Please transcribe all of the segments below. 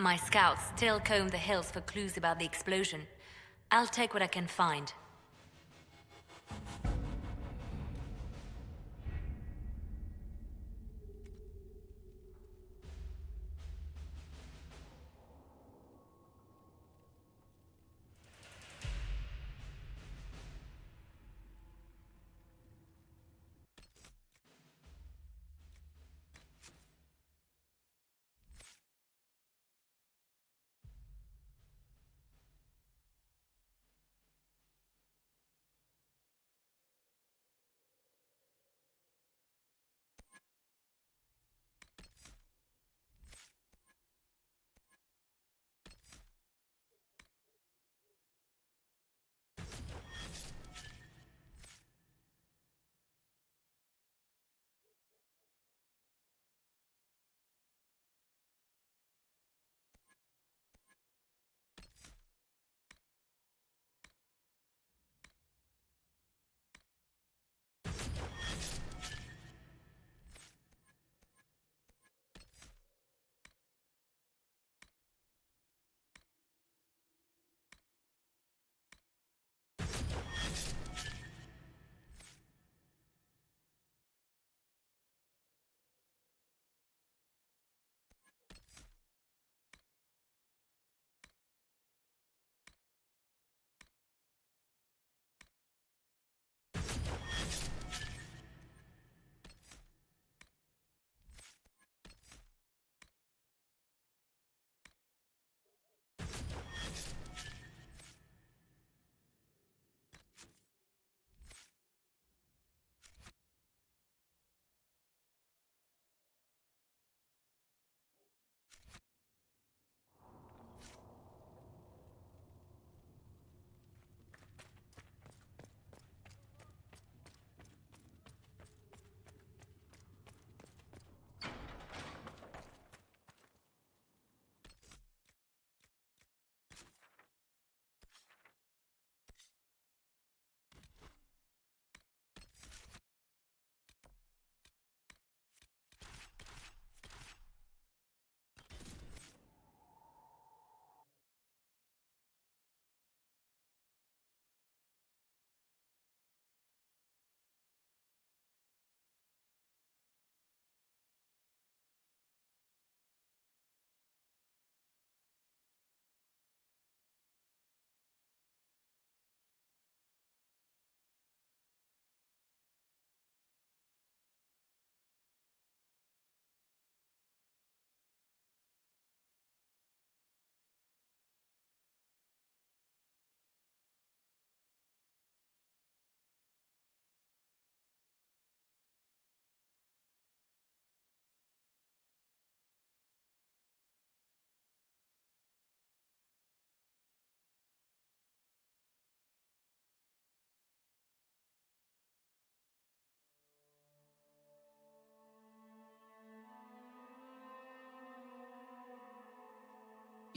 My scouts still comb the hills for clues about the explosion. I'll take what I can find.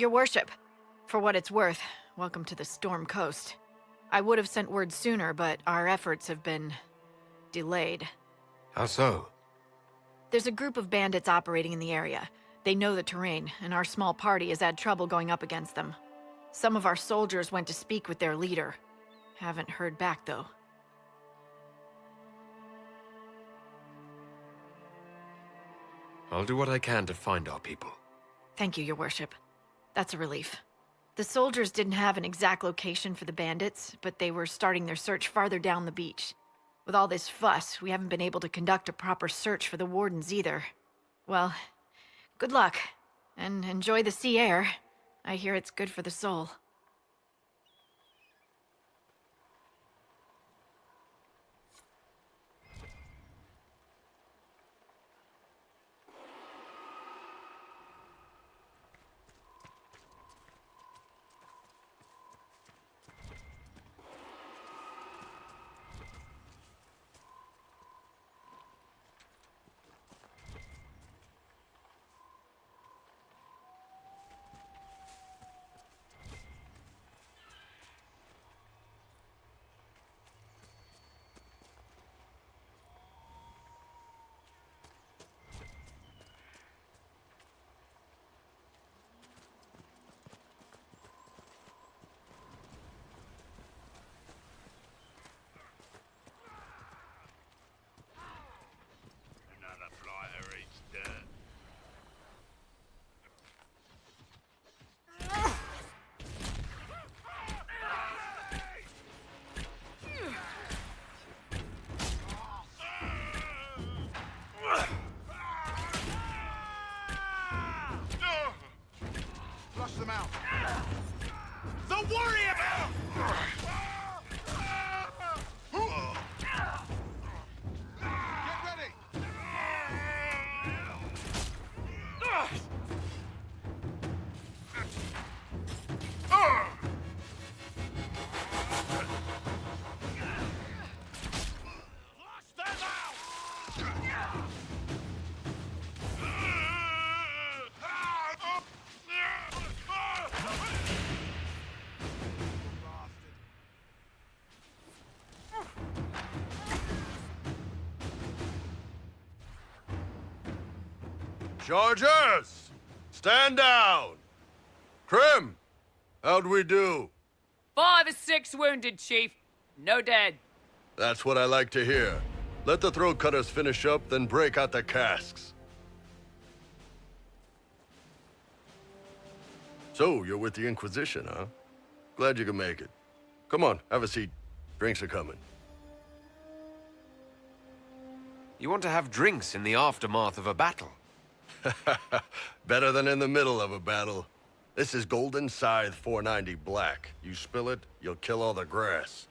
Your worship, for what it's worth, welcome to the Storm Coast. I would have sent word sooner, but our efforts have been delayed. How so? There's a group of bandits operating in the area. They know the terrain, and our small party has had trouble going up against them. Some of our soldiers went to speak with their leader. Haven't heard back, though. I'll do what I can to find our people. Thank you, Your Worship. That's a relief. The soldiers didn't have an exact location for the bandits, but they were starting their search farther down the beach. With all this fuss, we haven't been able to conduct a proper search for the wardens either. Well, good luck, and enjoy the sea air. I hear it's good for the soul. Flush them out. The warrior! Get ready! Flush them out! Chargers! Stand down! Krim! How'd we do? 5 or 6 wounded, Chief. No dead. That's what I like to hear. Let the throat cutters finish up, then break out the casks. So, you're with the Inquisition, huh? Glad you can make it. Come on, have a seat. Drinks are coming. You want to have drinks in the aftermath of a battle? Better than in the middle of a battle. This is Golden Scythe 490 Black. You spill it, you'll kill all the grass.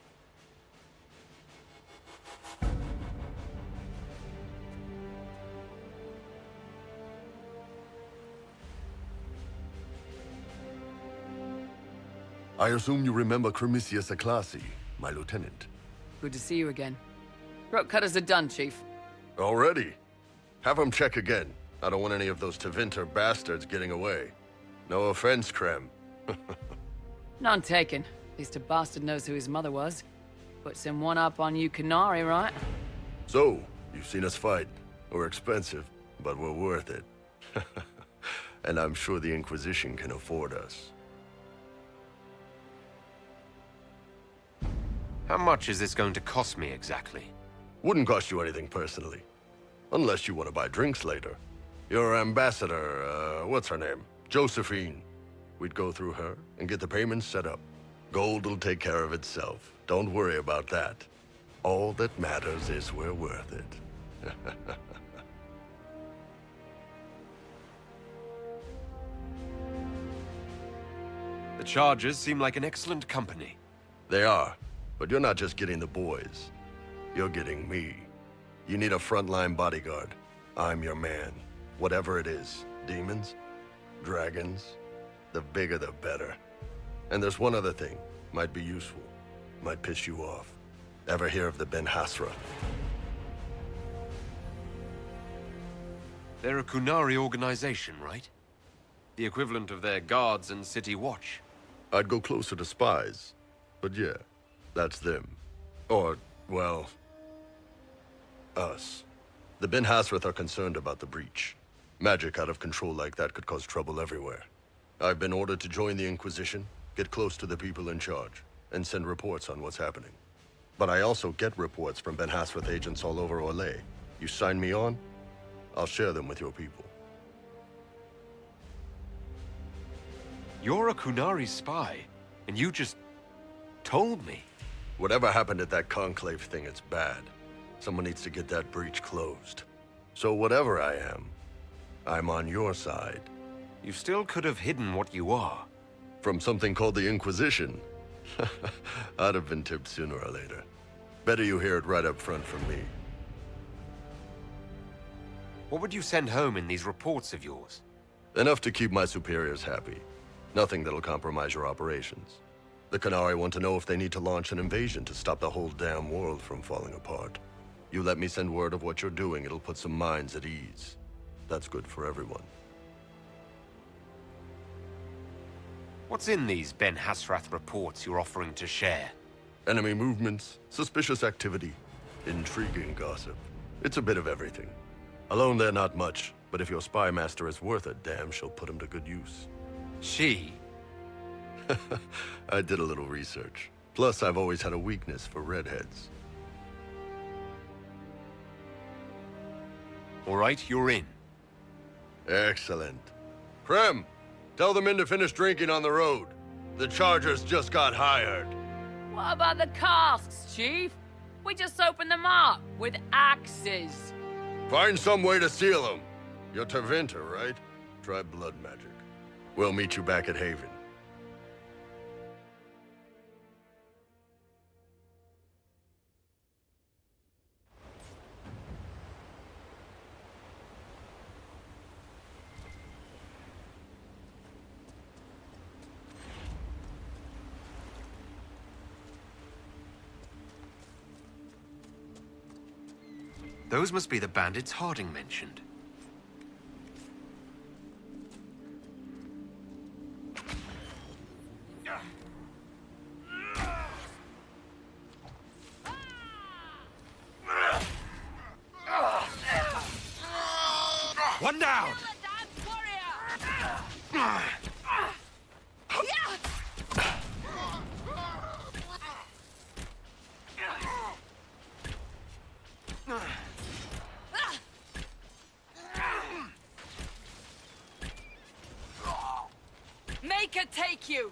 I assume you remember Cremisius Aclassi, my lieutenant. Good to see you again. Throat cutters are done, Chief. Already? Have him check again. I don't want any of those Tevinter bastards getting away. No offense, Krem. None taken. At least a bastard knows who his mother was. Puts him one up on you Canary, right? So, you've seen us fight. We're expensive, but we're worth it. And I'm sure the Inquisition can afford us. How much is this going to cost me exactly? Wouldn't cost you anything personally. Unless you want to buy drinks later. Your ambassador, what's her name? Josephine. We'd go through her and get the payments set up. Gold will take care of itself. Don't worry about that. All that matters is we're worth it. The Chargers seem like an excellent company. They are, but you're not just getting the boys. You're getting me. You need a frontline bodyguard. I'm your man. Whatever it is. Demons? Dragons? The bigger the better. And there's one other thing. Might be useful. Might piss you off. Ever hear of the Ben Hasra? They're a Kunari organization, right? The equivalent of their guards and city watch. I'd go closer to spies. But yeah, that's them. Or, well, us. The Ben Hasrath are concerned about the breach. Magic out of control like that could cause trouble everywhere. I've been ordered to join the Inquisition, get close to the people in charge, and send reports on what's happening. But I also get reports from Ben Hasrath agents all over Orlais. You sign me on, I'll share them with your people. You're a Kunari spy, and you just told me. Whatever happened at that Conclave thing, it's bad. Someone needs to get that breach closed. So whatever I am, I'm on your side. You still could have hidden what you are. From something called the Inquisition. I'd have been tipped sooner or later. Better you hear it right up front from me. What would you send home in these reports of yours? Enough to keep my superiors happy. Nothing that'll compromise your operations. The Canari want to know if they need to launch an invasion to stop the whole damn world from falling apart. You let me send word of what you're doing, it'll put some minds at ease. That's good for everyone. What's in these Ben Hasrath reports you're offering to share? Enemy movements, suspicious activity, intriguing gossip. It's a bit of everything. Alone they're not much, but if your spy master is worth a damn, she'll put him to good use. She? I did a little research. Plus, I've always had a weakness for redheads. All right, you're in. Excellent. Krem, tell the men to finish drinking on the road. The Chargers just got hired. What about the casks, Chief? We just opened them up with axes. Find some way to seal them. You're Tevinter, right? Try blood magic. We'll meet you back at Haven. Those must be the bandits Harding mentioned. One down! Make her take you!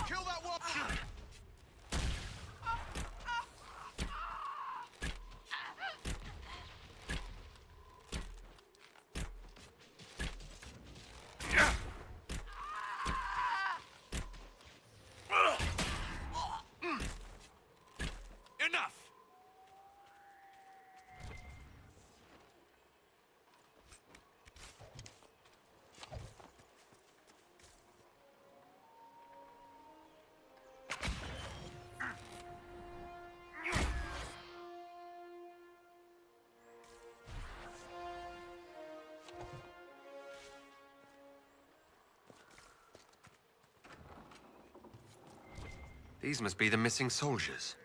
Kill that one! Enough! These must be the missing soldiers.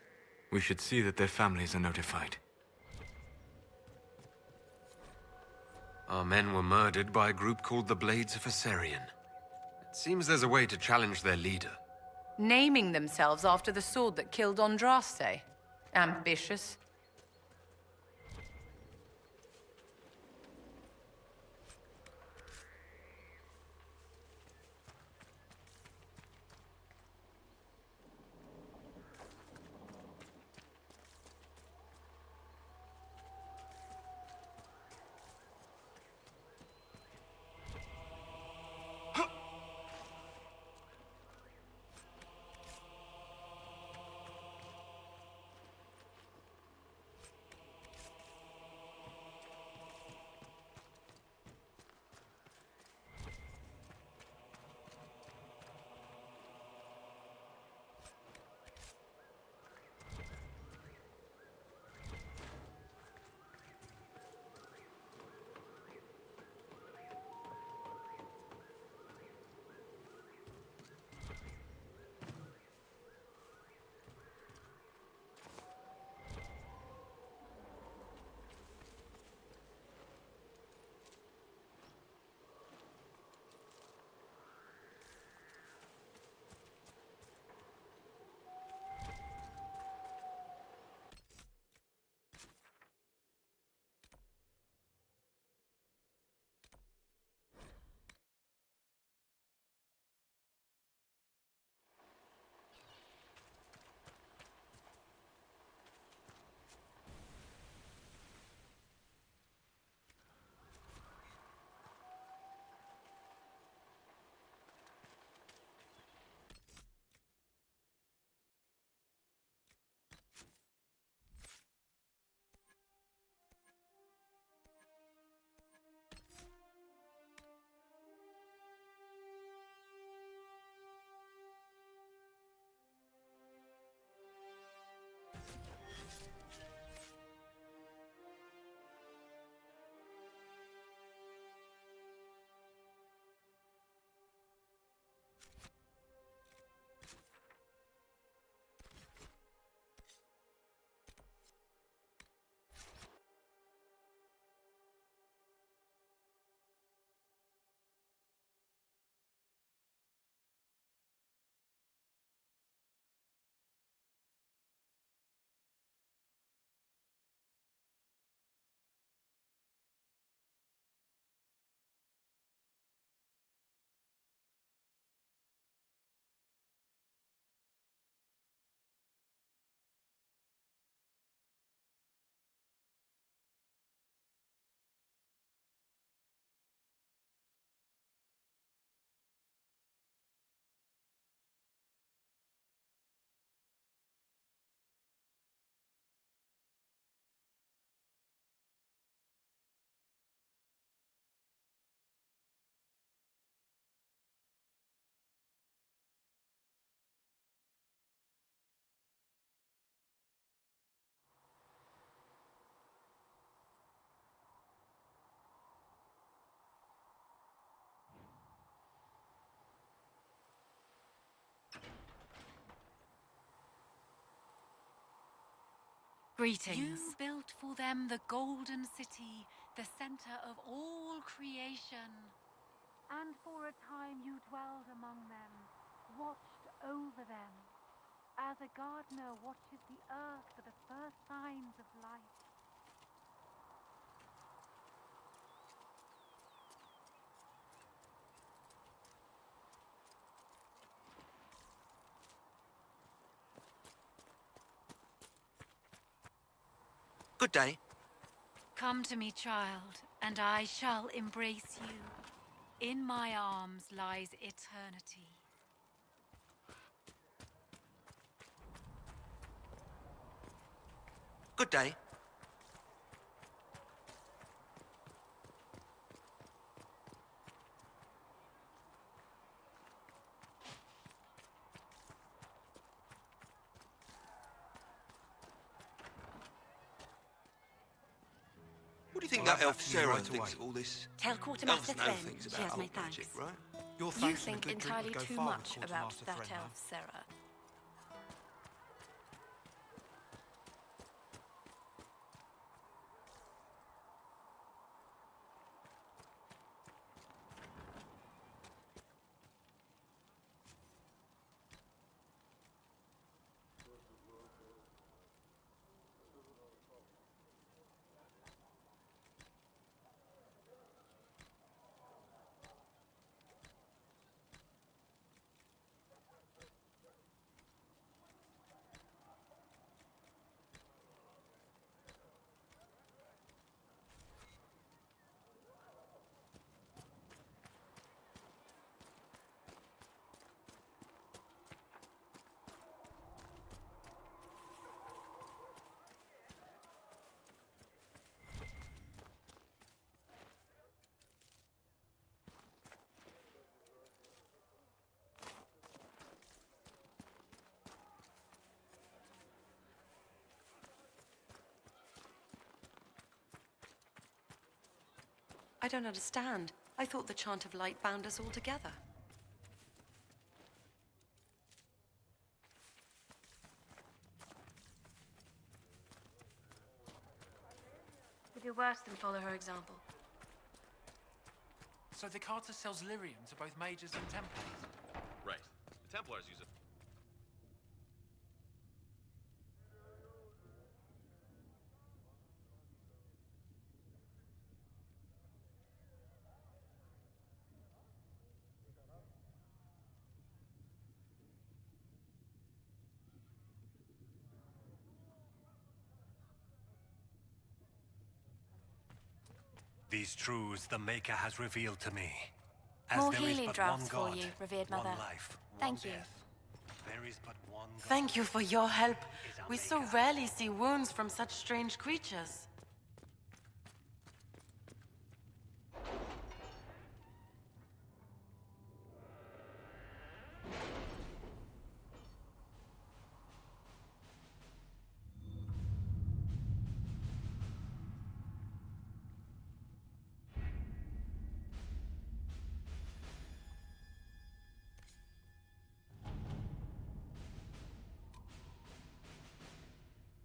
We should see that their families are notified. Our men were murdered by a group called the Blades of Assyrian. It seems there's a way to challenge their leader. Naming themselves after the sword that killed Andraste. Ambitious. Greetings. You built for them the Golden City, the center of all creation. And for a time you dwelled among them, watched over them, as a gardener watches the earth for the first signs of life. Good day. Come to me, child, and I shall embrace you. In my arms lies eternity. Good day. What do you think Well, that elf that's you Sarah right thinks away. of all this? Tell Quartermaster Elves know Thren things she about has my old magic, thanks. right? Your You thanks and a think good drink entirely would go too far with much about Quartermaster that Thren, elf, Sarah. I don't understand. I thought the Chant of Light bound us all together. We do worse than follow her example. So the Carter sells lyrium to both mages and Templars? Right. The Templars use it. These truths the Maker has revealed to me. As More there is healing but drafts one for God, you, revered one mother. life, Thank one you. death. There is but one God. Thank you for your help. Is our We so Maker. rarely see wounds from such strange creatures.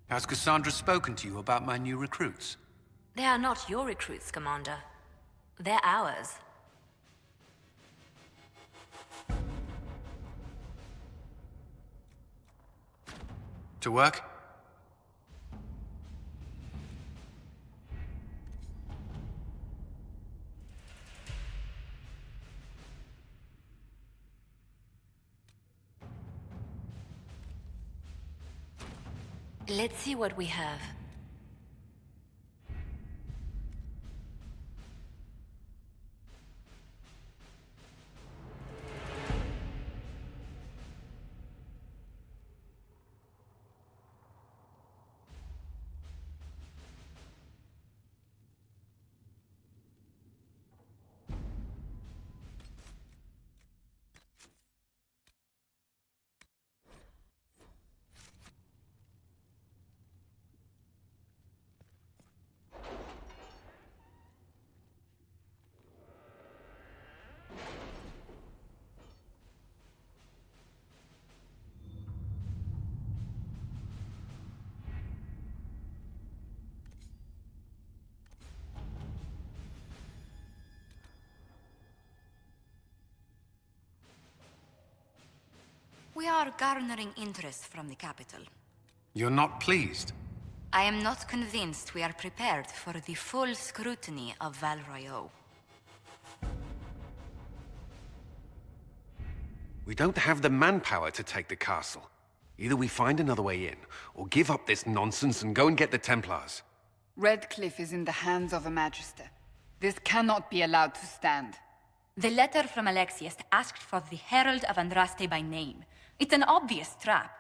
Has Cassandra spoken to you about my new recruits? They are not your recruits, Commander. They're ours. To work? Let's see what we have. We are garnering interest from the capital. You're not pleased? I am not convinced we are prepared for the full scrutiny of Val Royeaux. We don't have the manpower to take the castle. Either we find another way in, or give up this nonsense and go and get the Templars. Redcliffe is in the hands of a Magister. This cannot be allowed to stand. The letter from Alexius asked for the Herald of Andraste by name. It's an obvious trap.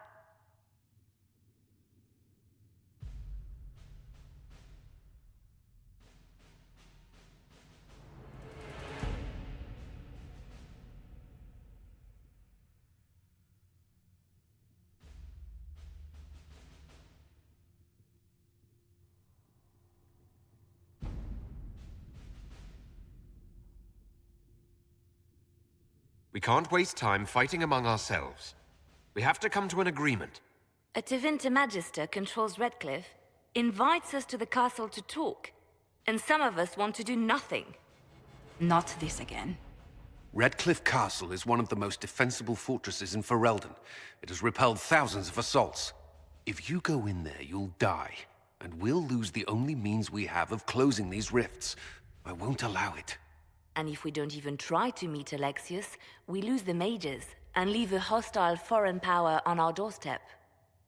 We can't waste time fighting among ourselves. We have to come to an agreement. A Tevinter Magister controls Redcliffe, invites us to the castle to talk, and some of us want to do nothing. Not this again. Redcliffe Castle is one of the most defensible fortresses in Ferelden. It has repelled thousands of assaults. If you go in there, you'll die, and we'll lose the only means we have of closing these rifts. I won't allow it. And if we don't even try to meet Alexius, we lose the mages and leave a hostile foreign power on our doorstep.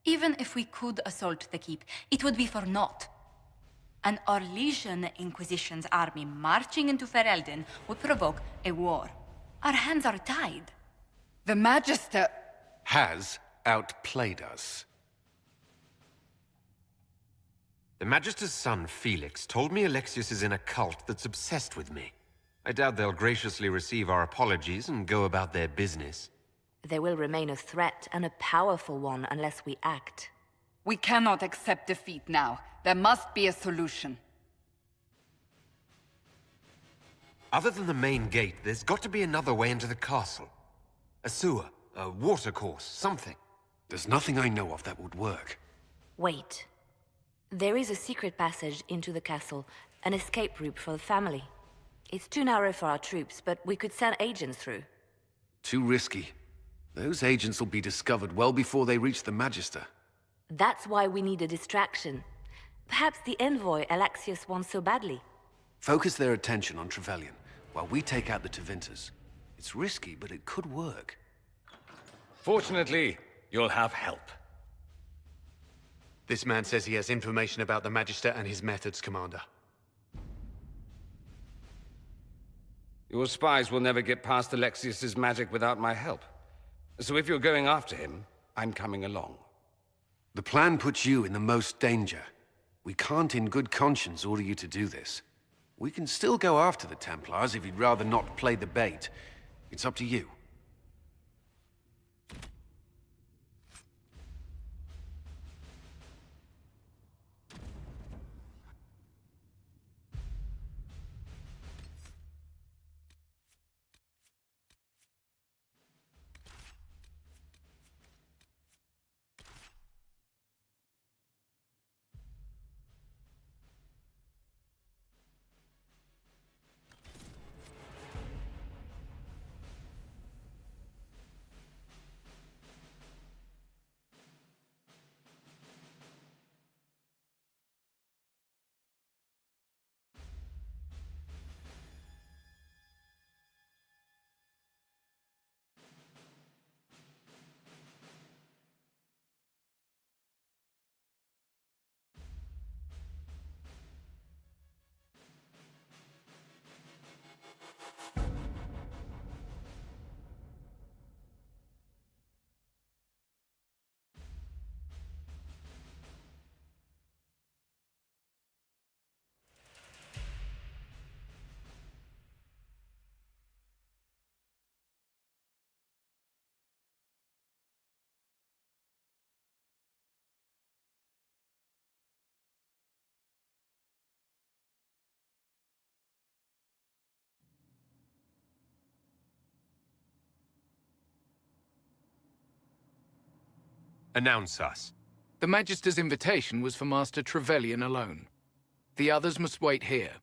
Even if we could assault the keep, it would be for naught. An Orlesian Inquisition's army marching into Ferelden would provoke a war. Our hands are tied. The Magister has outplayed us. The Magister's son, Felix, told me Alexius is in a cult that's obsessed with me. I doubt they'll graciously receive our apologies and go about their business. They will remain a threat, and a powerful one, unless we act. We cannot accept defeat now. There must be a solution. Other than the main gate, there's got to be another way into the castle. A sewer, a watercourse, something. There's nothing I know of that would work. Wait. There is a secret passage into the castle, an escape route for the family. It's too narrow for our troops, but we could send agents through. Too risky. Those agents will be discovered well before they reach the Magister. That's why we need a distraction. Perhaps the envoy Alexius wants so badly. Focus their attention on Trevelyan, while we take out the Tevinters. It's risky, but it could work. Fortunately, you'll have help. This man says he has information about the Magister and his methods, Commander. Your spies will never get past Alexius's magic without my help. So if you're going after him, I'm coming along. The plan puts you in the most danger. We can't in good conscience order you to do this. We can still go after the Templars if you'd rather not play the bait. It's up to you. Announce us. The Magister's invitation was for Master Trevelyan alone. The others must wait here.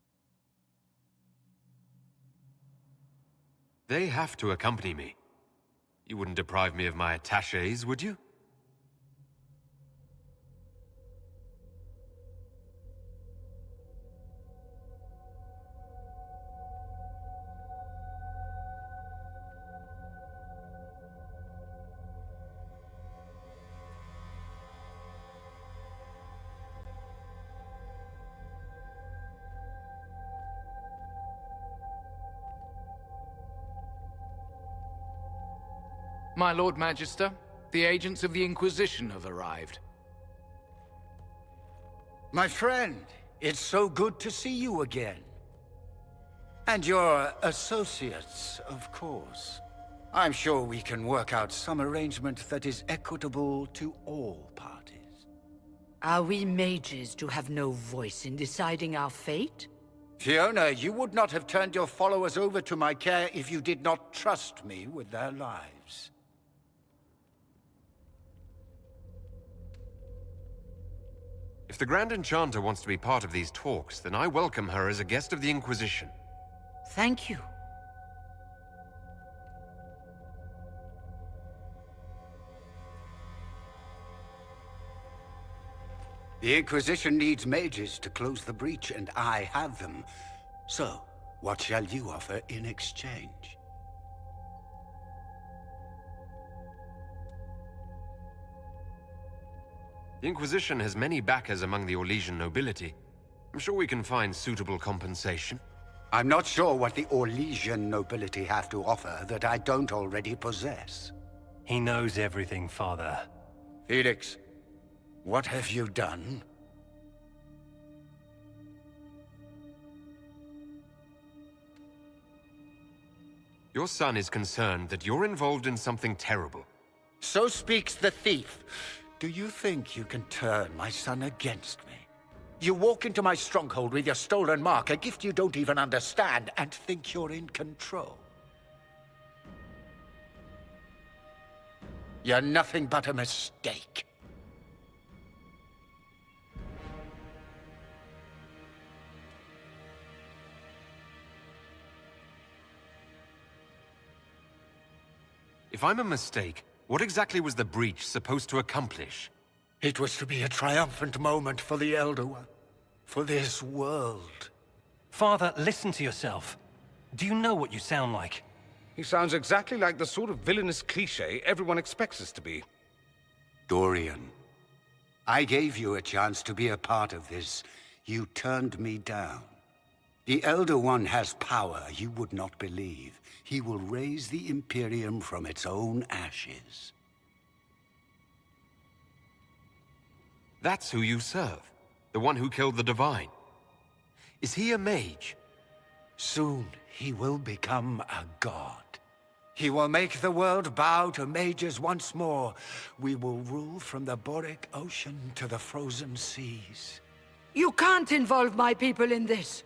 They have to accompany me. You wouldn't deprive me of my attachés, would you? My Lord Magister, the agents of the Inquisition have arrived. My friend, it's so good to see you again. And your associates, of course. I'm sure we can work out some arrangement that is equitable to all parties. Are we mages to have no voice in deciding our fate? Fiona, you would not have turned your followers over to my care if you did not trust me with their lives. If the Grand Enchanter wants to be part of these talks, then I welcome her as a guest of the Inquisition. Thank you. The Inquisition needs mages to close the breach, and I have them. So, what shall you offer in exchange? The Inquisition has many backers among the Orlesian nobility. I'm sure we can find suitable compensation. I'm not sure what the Orlesian nobility have to offer that I don't already possess. He knows everything, Father. Felix, what have you done? Your son is concerned that you're involved in something terrible. So speaks the thief. Do you think you can turn my son against me? You walk into my stronghold with your stolen mark, a gift you don't even understand, and think you're in control. You're nothing but a mistake. If I'm a mistake, what exactly was the breach supposed to accomplish? It was to be a triumphant moment for the Elder One. For this world. Father, listen to yourself. Do you know what you sound like? He sounds exactly like the sort of villainous cliché everyone expects us to be. Dorian, I gave you a chance to be a part of this. You turned me down. The Elder One has power you would not believe. He will raise the Imperium from its own ashes. That's who you serve. The one who killed the Divine. Is he a mage? Soon, he will become a god. He will make the world bow to mages once more. We will rule from the Boric Ocean to the frozen seas. You can't involve my people in this.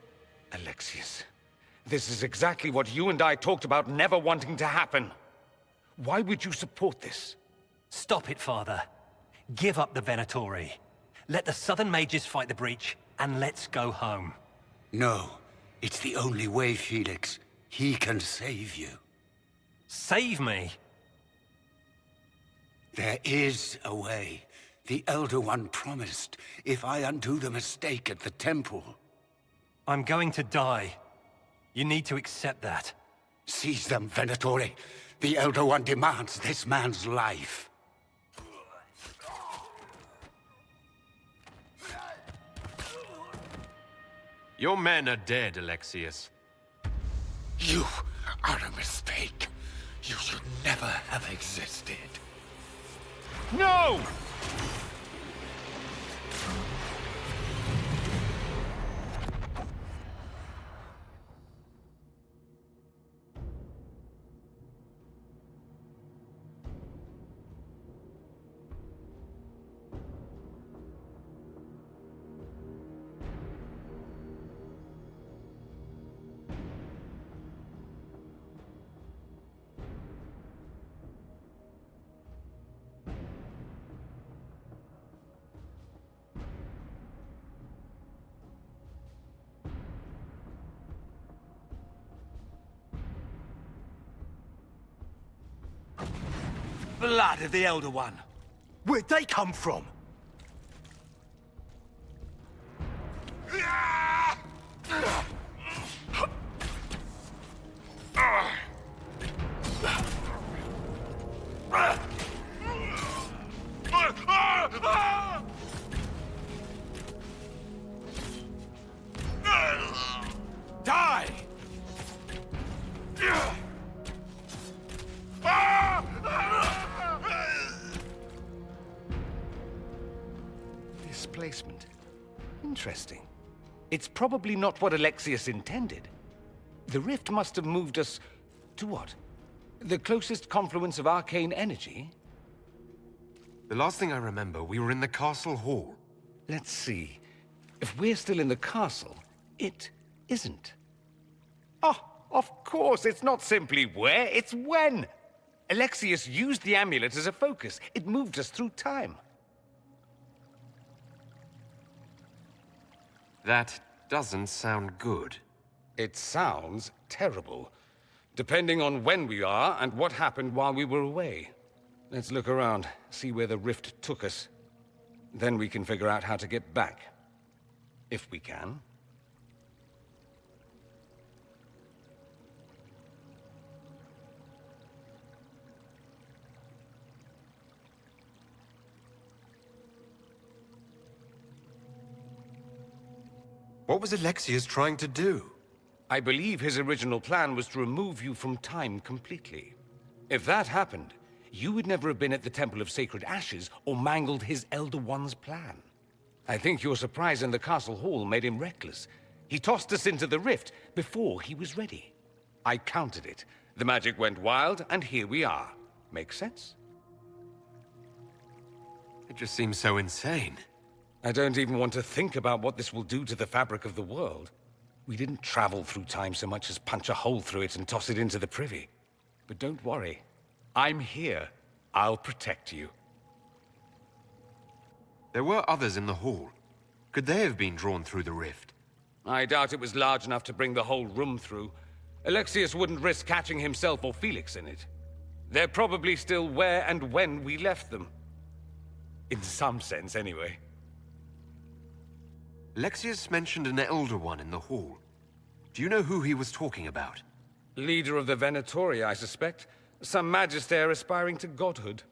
Alexius, this is exactly what you and I talked about never wanting to happen. Why would you support this? Stop it, Father. Give up the Venatori. Let the Southern Mages fight the breach, and let's go home. No, it's the only way, Felix. He can save you. Save me? There is a way. The Elder One promised, if I undo the mistake at the temple. I'm going to die. You need to accept that. Seize them, Venatori. The Elder One demands this man's life. Your men are dead, Alexius. You are a mistake. You should never have existed. No! blood of the Elder One. Where'd they come from? Die! Displacement. Interesting. It's probably not what Alexius intended. The rift must have moved us to what? The closest confluence of arcane energy? The last thing I remember, we were in the castle hall. Let's see. If we're still in the castle, it isn't. Oh, of course, it's not simply where, it's when! Alexius used the amulet as a focus. It moved us through time. That doesn't sound good. It sounds terrible, depending on when we are and what happened while we were away. Let's look around, see where the rift took us. Then we can figure out how to get back. If we can. What was Alexius trying to do? I believe his original plan was to remove you from time completely. If that happened, you would never have been at the Temple of Sacred Ashes or mangled his Elder One's plan. I think your surprise in the castle hall made him reckless. He tossed us into the rift before he was ready. I counted it. The magic went wild, and here we are. Make sense? It just seems so insane. I don't even want to think about what this will do to the fabric of the world. We didn't travel through time so much as punch a hole through it and toss it into the privy. But don't worry. I'm here. I'll protect you. There were others in the hall. Could they have been drawn through the rift? I doubt it was large enough to bring the whole room through. Alexius wouldn't risk catching himself or Felix in it. They're probably still where and when we left them. In some sense, anyway. Alexius mentioned an Elder One in the hall. Do you know who he was talking about? Leader of the Venatori, I suspect. Some magister aspiring to godhood.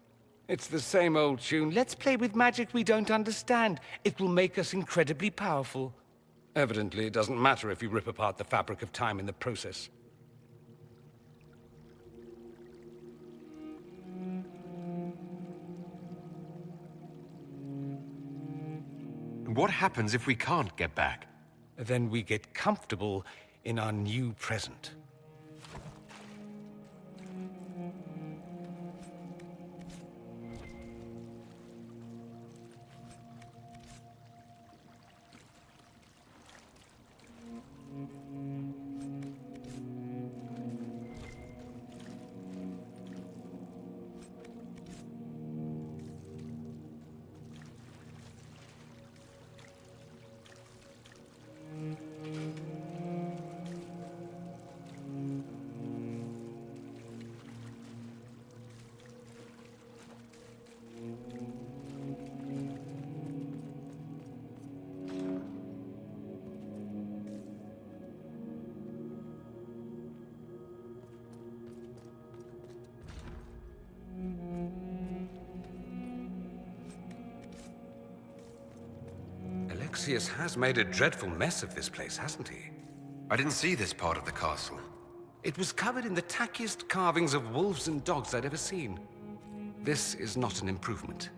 It's the same old tune. Let's play with magic we don't understand. It will make us incredibly powerful. Evidently, it doesn't matter if you rip apart the fabric of time in the process. What happens if we can't get back? Then we get comfortable in our new present. Alexius has made a dreadful mess of this place, hasn't he? I didn't see this part of the castle. It was covered in the tackiest carvings of wolves and dogs I'd ever seen. This is not an improvement.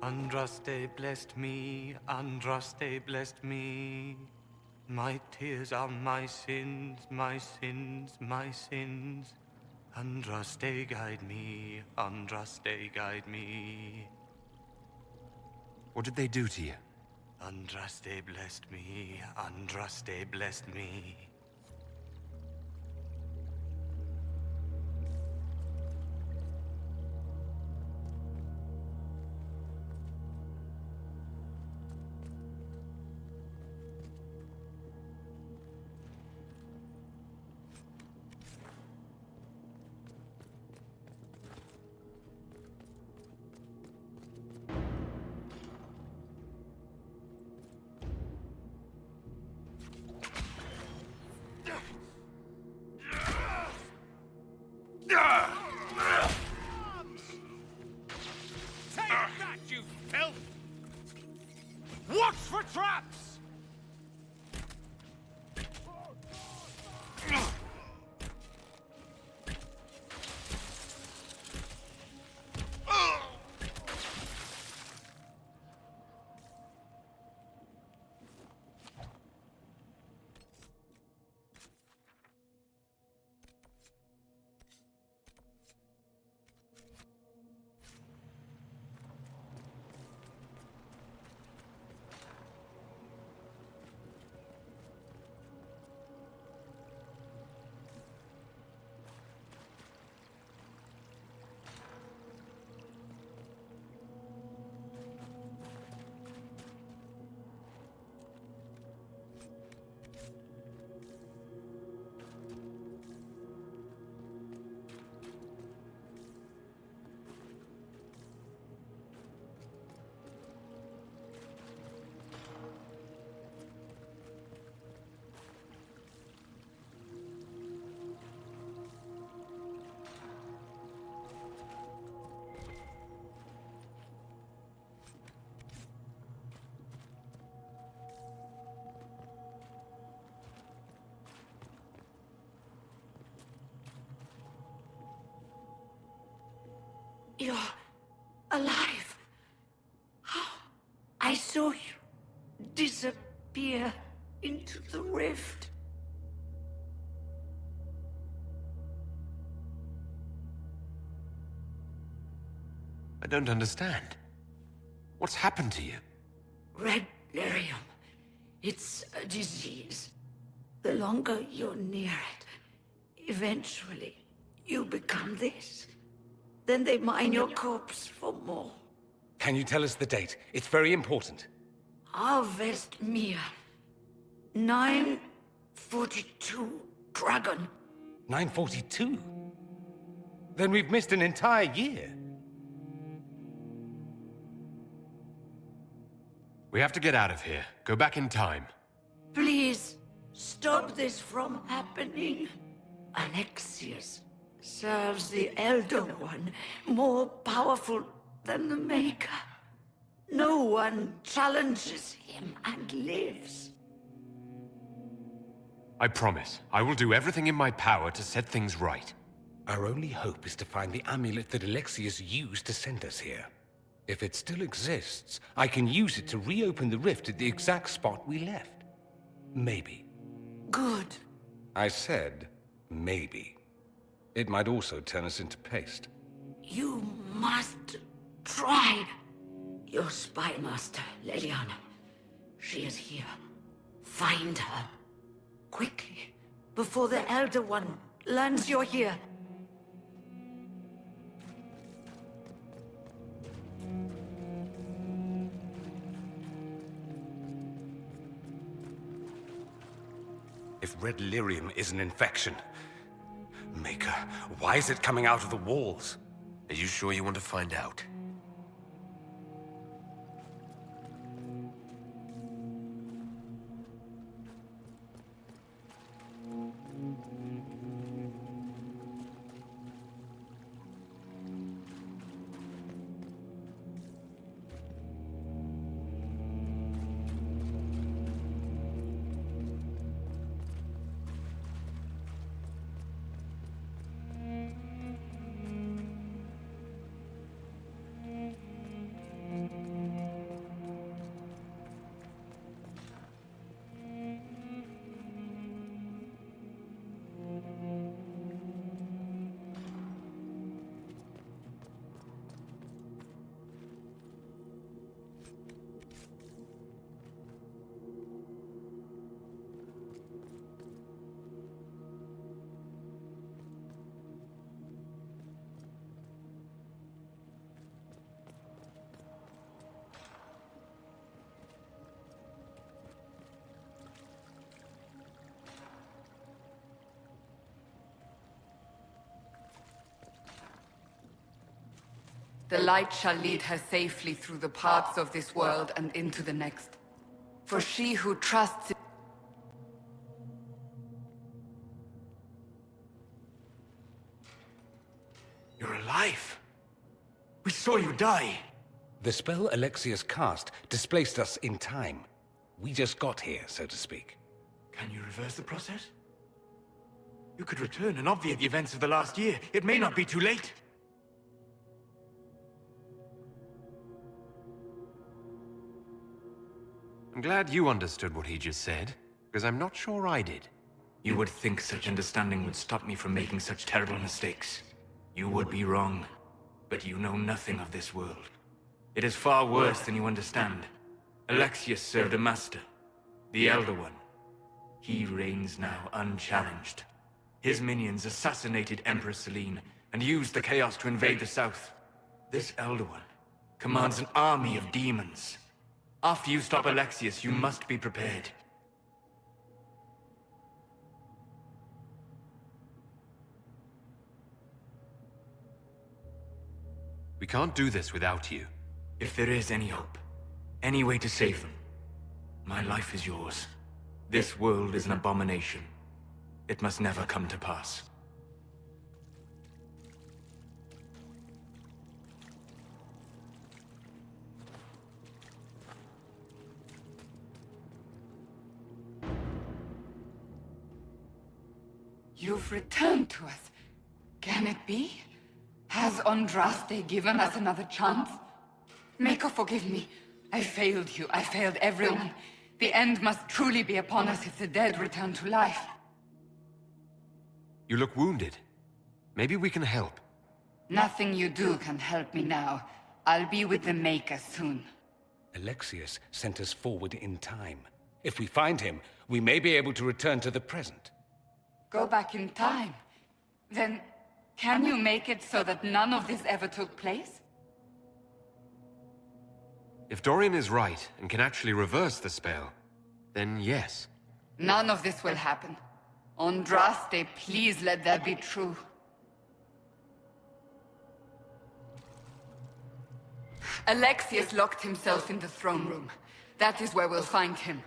Andraste blessed me, Andraste blessed me. My tears are my sins, my sins, my sins. Andraste guide me, Andraste guide me. What did they do to you? Andraste blessed me, Andraste blessed me. Take that, you filth! Watch for traps! You're alive. I saw you disappear into the rift. I don't understand. What's happened to you? Red lyrium. It's a disease. The longer you're near it, eventually you become this. Then they mine your corpse for more. Can you tell us the date? It's very important. Harvest Mia. 942 Dragon. 942? Then we've missed an entire year. We have to get out of here. Go back in time. Please, stop this from happening. Alexius serves the Elder One, more powerful than the Maker. No one challenges him and lives. I promise. I will do everything in my power to set things right. Our only hope is to find the amulet that Alexius used to send us here. If it still exists, I can use it to reopen the rift at the exact spot we left. Maybe. Good. I said, maybe. It might also turn us into paste. You must try. Your spy master, Leliana. She is here. Find her. Quickly, before the Elder One learns you're here. If red lyrium is an infection... Maker, why is it coming out of the walls? Are you sure you want to find out? The light shall lead her safely through the paths of this world and into the next. For she who trusts... You're alive. We saw you die. The spell Alexius cast displaced us in time. We just got here, so to speak. Can you reverse the process? You could return and obviate the events of the last year. It may not be too late. I'm glad you understood what he just said, because I'm not sure I did. You would think such understanding would stop me from making such terrible mistakes. You would be wrong, but you know nothing of this world. It is far worse than you understand. Alexius served a master, the Elder One. He reigns now unchallenged. His minions assassinated Empress Selene and used the chaos to invade the south. This Elder One commands an army of demons. After you stop Alexius, you must be prepared. We can't do this without you. If there is any hope, any way to save them, my life is yours. This world is an abomination. It must never come to pass. You've returned to us. Can it be? Has Andraste given us another chance? Mako, forgive me. I failed you. I failed everyone. The end must truly be upon us if the dead return to life. You look wounded. Maybe we can help. Nothing you do can help me now. I'll be with the Maker soon. Alexius sent us forward in time. If we find him, we may be able to return to the present. Go back in time? Then, can you make it so that none of this ever took place? If Dorian is right and can actually reverse the spell, then yes. None of this will happen. Andraste, please let that be true. Alexius locked himself in the throne room. That is where we'll find him.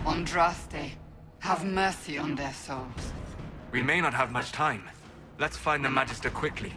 Andraste, have mercy on their souls. We may not have much time. Let's find the Magister quickly.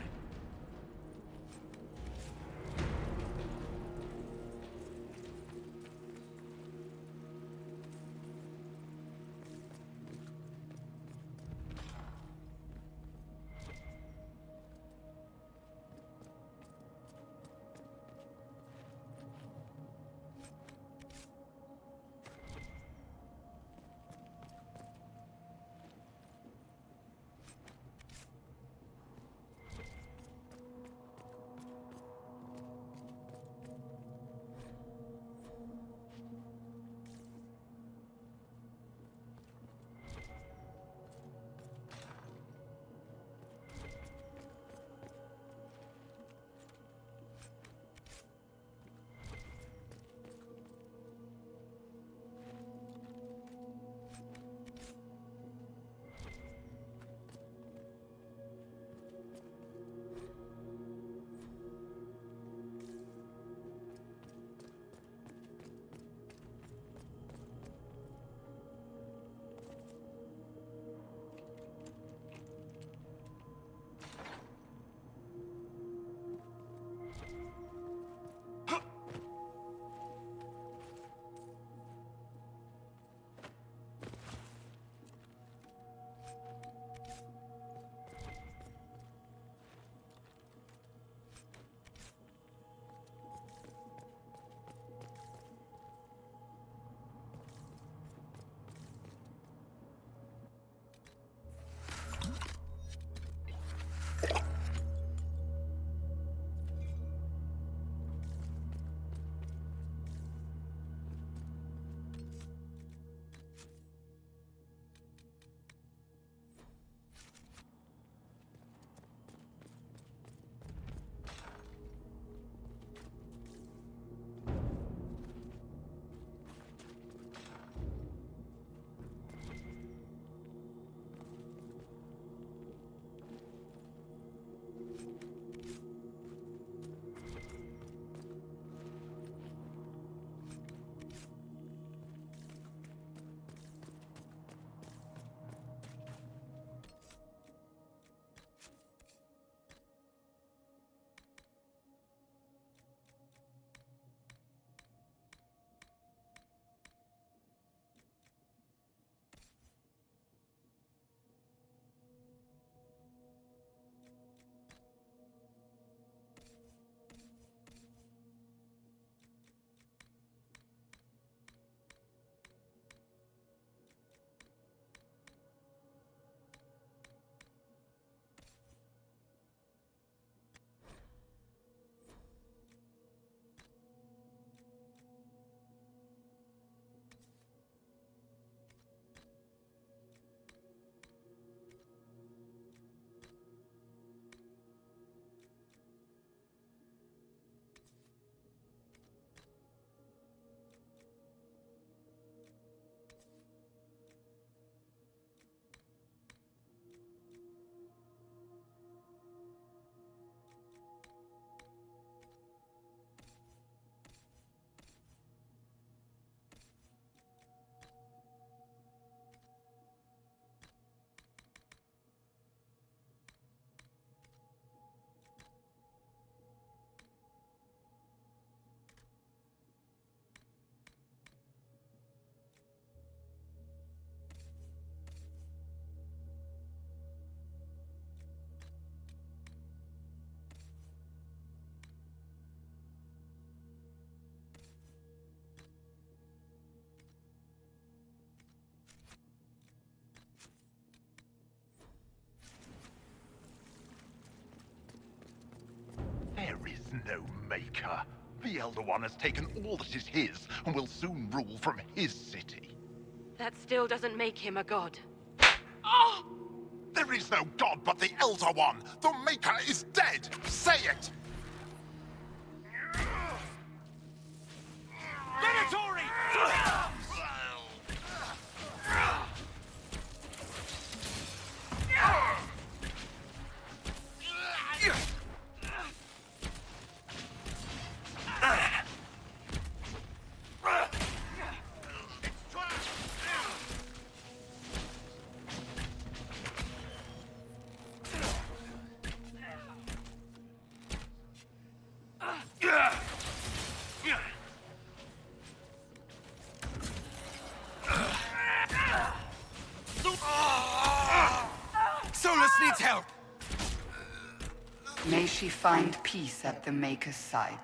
no maker. The Elder One has taken all that is his, and will soon rule from his city. That still doesn't make him a god. Ah! There is no god but the Elder One! The Maker is dead! Say it! Venatori! Solus needs help! May she find peace at the Maker's side.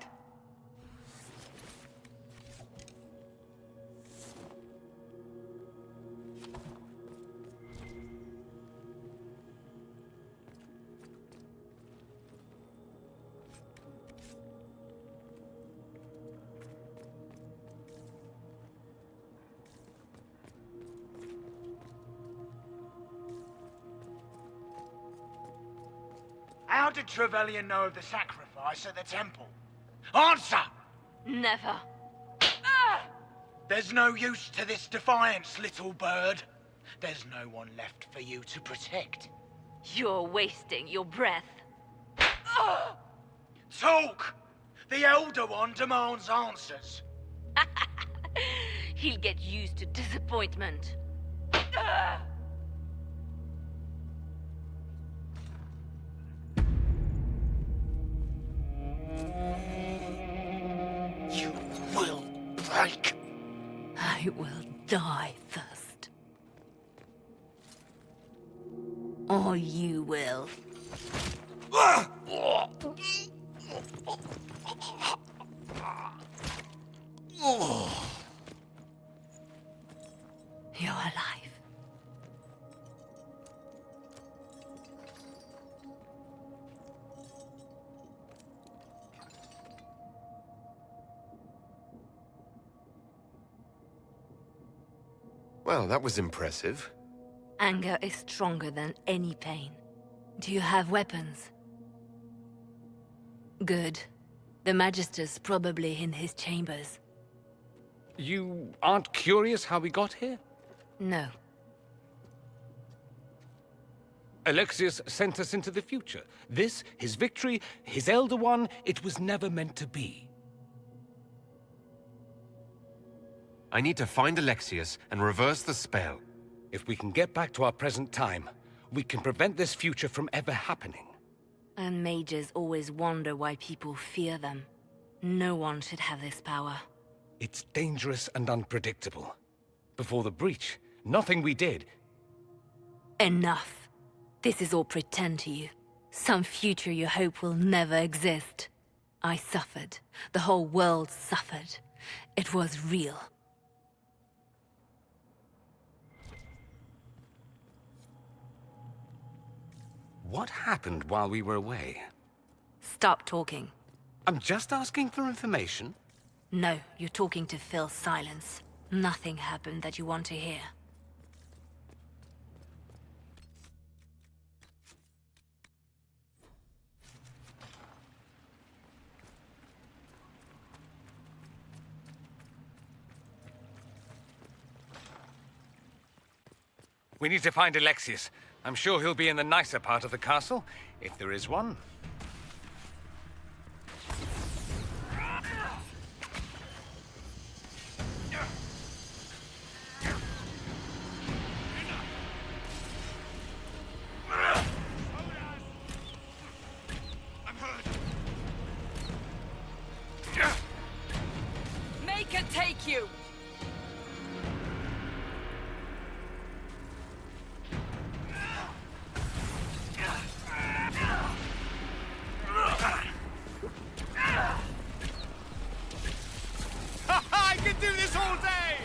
How did Trevelyan know of the sacrifice at the temple? Answer! Never. There's no use to this defiance, little bird. There's no one left for you to protect. You're wasting your breath. Talk! The Elder One demands answers. He'll get used to disappointment. You will break. I will die first. Or you will. You're alive. Well, that was impressive. Anger is stronger than any pain. Do you have weapons? Good. The Magister's probably in his chambers. You aren't curious how we got here? No. Alexius sent us into the future. This, his victory, his Elder One, it was never meant to be. I need to find Alexius and reverse the spell. If we can get back to our present time, we can prevent this future from ever happening. And mages always wonder why people fear them. No one should have this power. It's dangerous and unpredictable. Before the breach, nothing we did... Enough. This is all pretend to you. Some future you hope will never exist. I suffered. The whole world suffered. It was real. What happened while we were away? Stop talking. I'm just asking for information. No, you're talking to fill silence. Nothing happened that you want to hear. We need to find Alexius. I'm sure he'll be in the nicer part of the castle, if there is one. Make it take you! I can do this all day!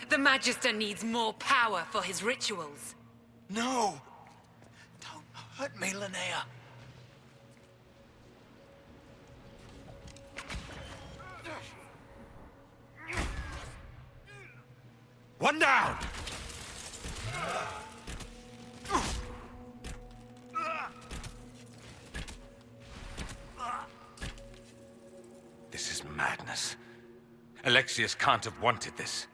The Magister needs more power for his rituals. No! Don't hurt me, Linnea. One down! This is madness. Alexius can't have wanted this.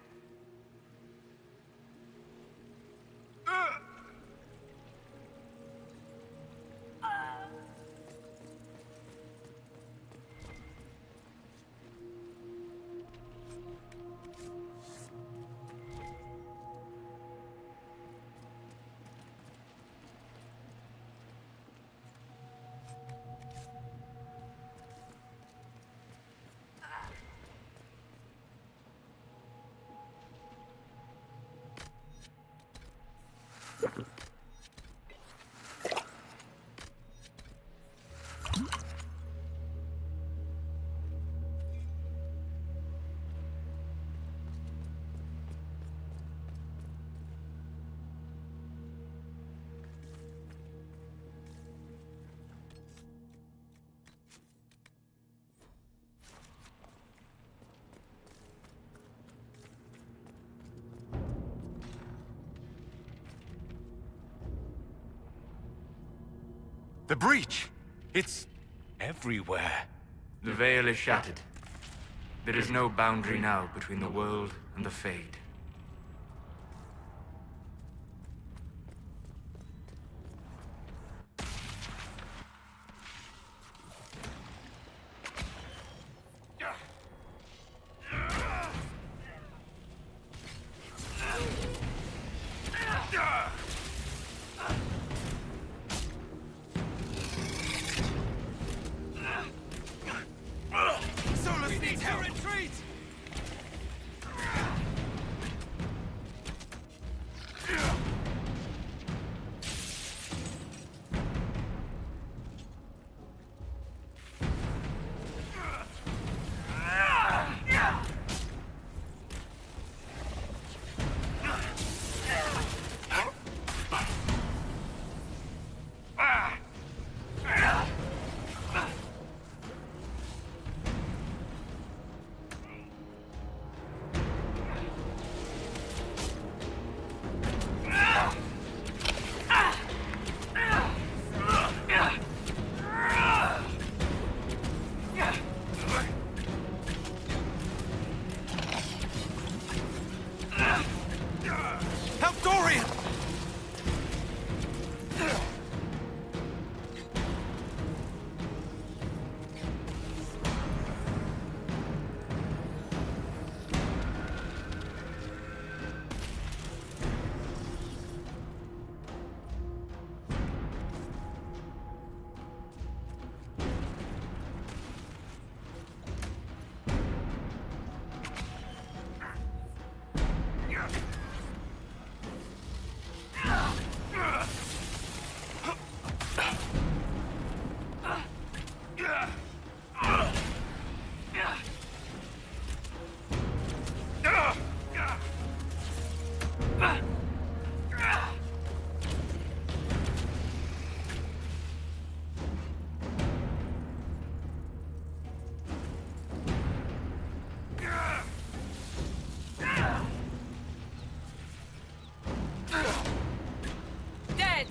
The breach! It's everywhere. The veil is shattered. There is no boundary now between the world and the Fade. Solus needs help! Retreat! Help Dorian! Dead!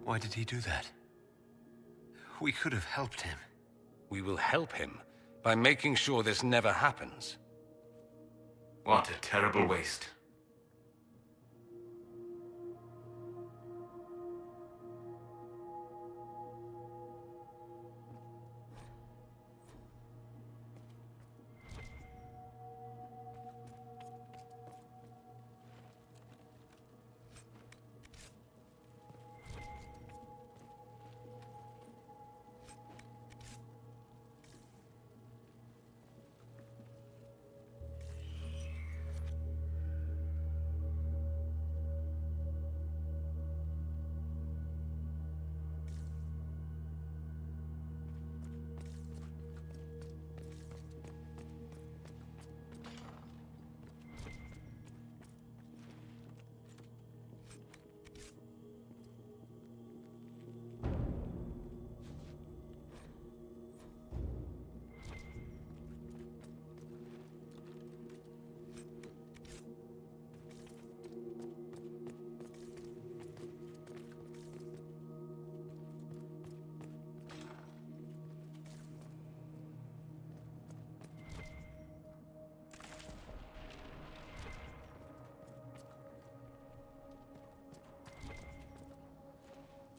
Why did he do that? We could have helped him. We will help him by making sure this never happens. What a terrible waste.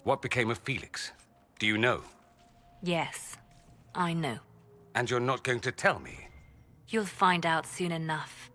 What became of Felix? Do you know? Yes, I know. And you're not going to tell me? You'll find out soon enough.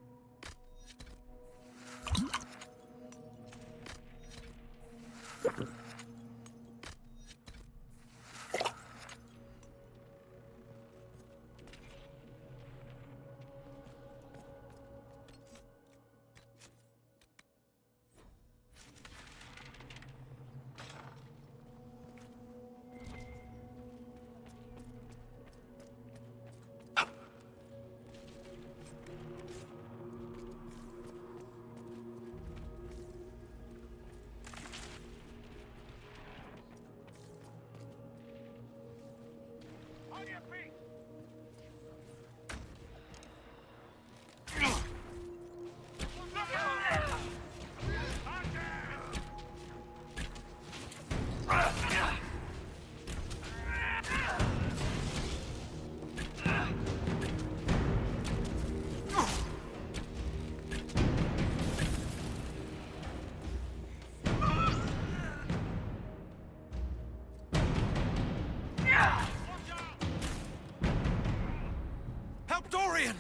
Help Dorian!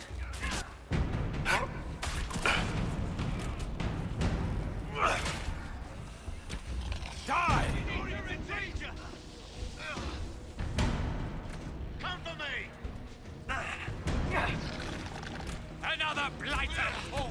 Die! You're in danger! Come for me! Another blighter! Oh.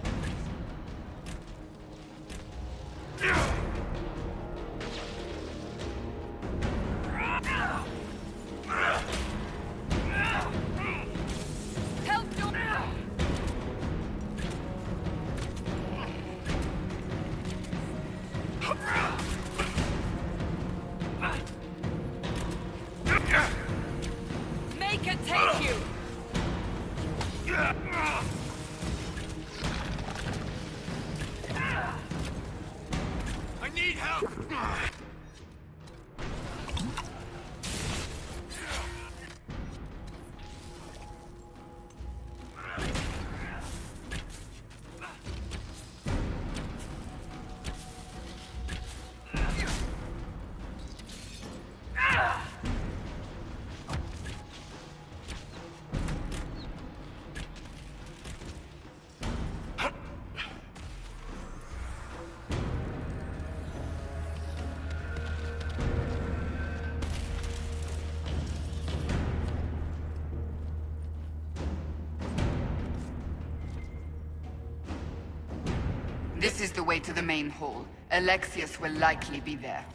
Make it take you! I need help! This is the way to the main hall. Alexius will likely be there.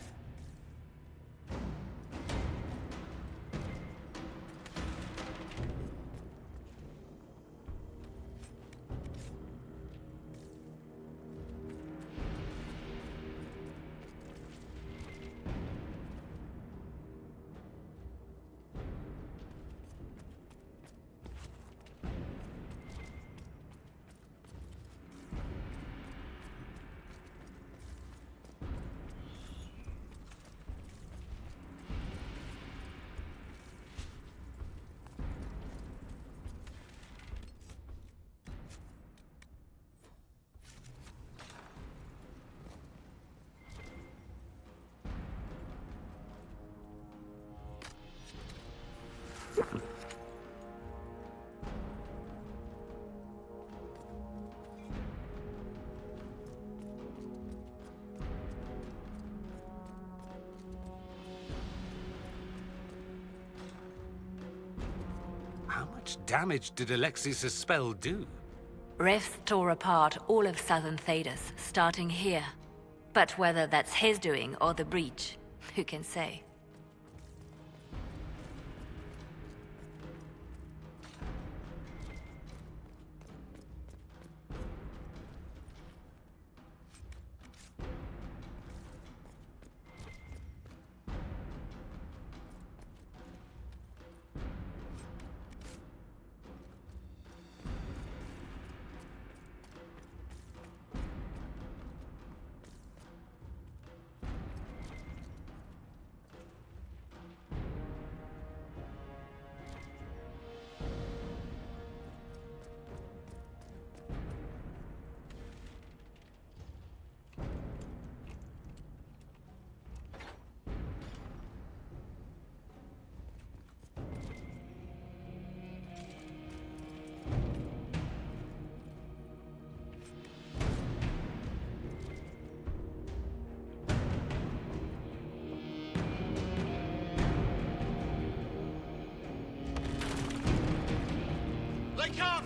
much damage did Alexius' spell do? Rifts tore apart all of southern Thedas, starting here. But whether that's his doing or the breach, who can say? They come!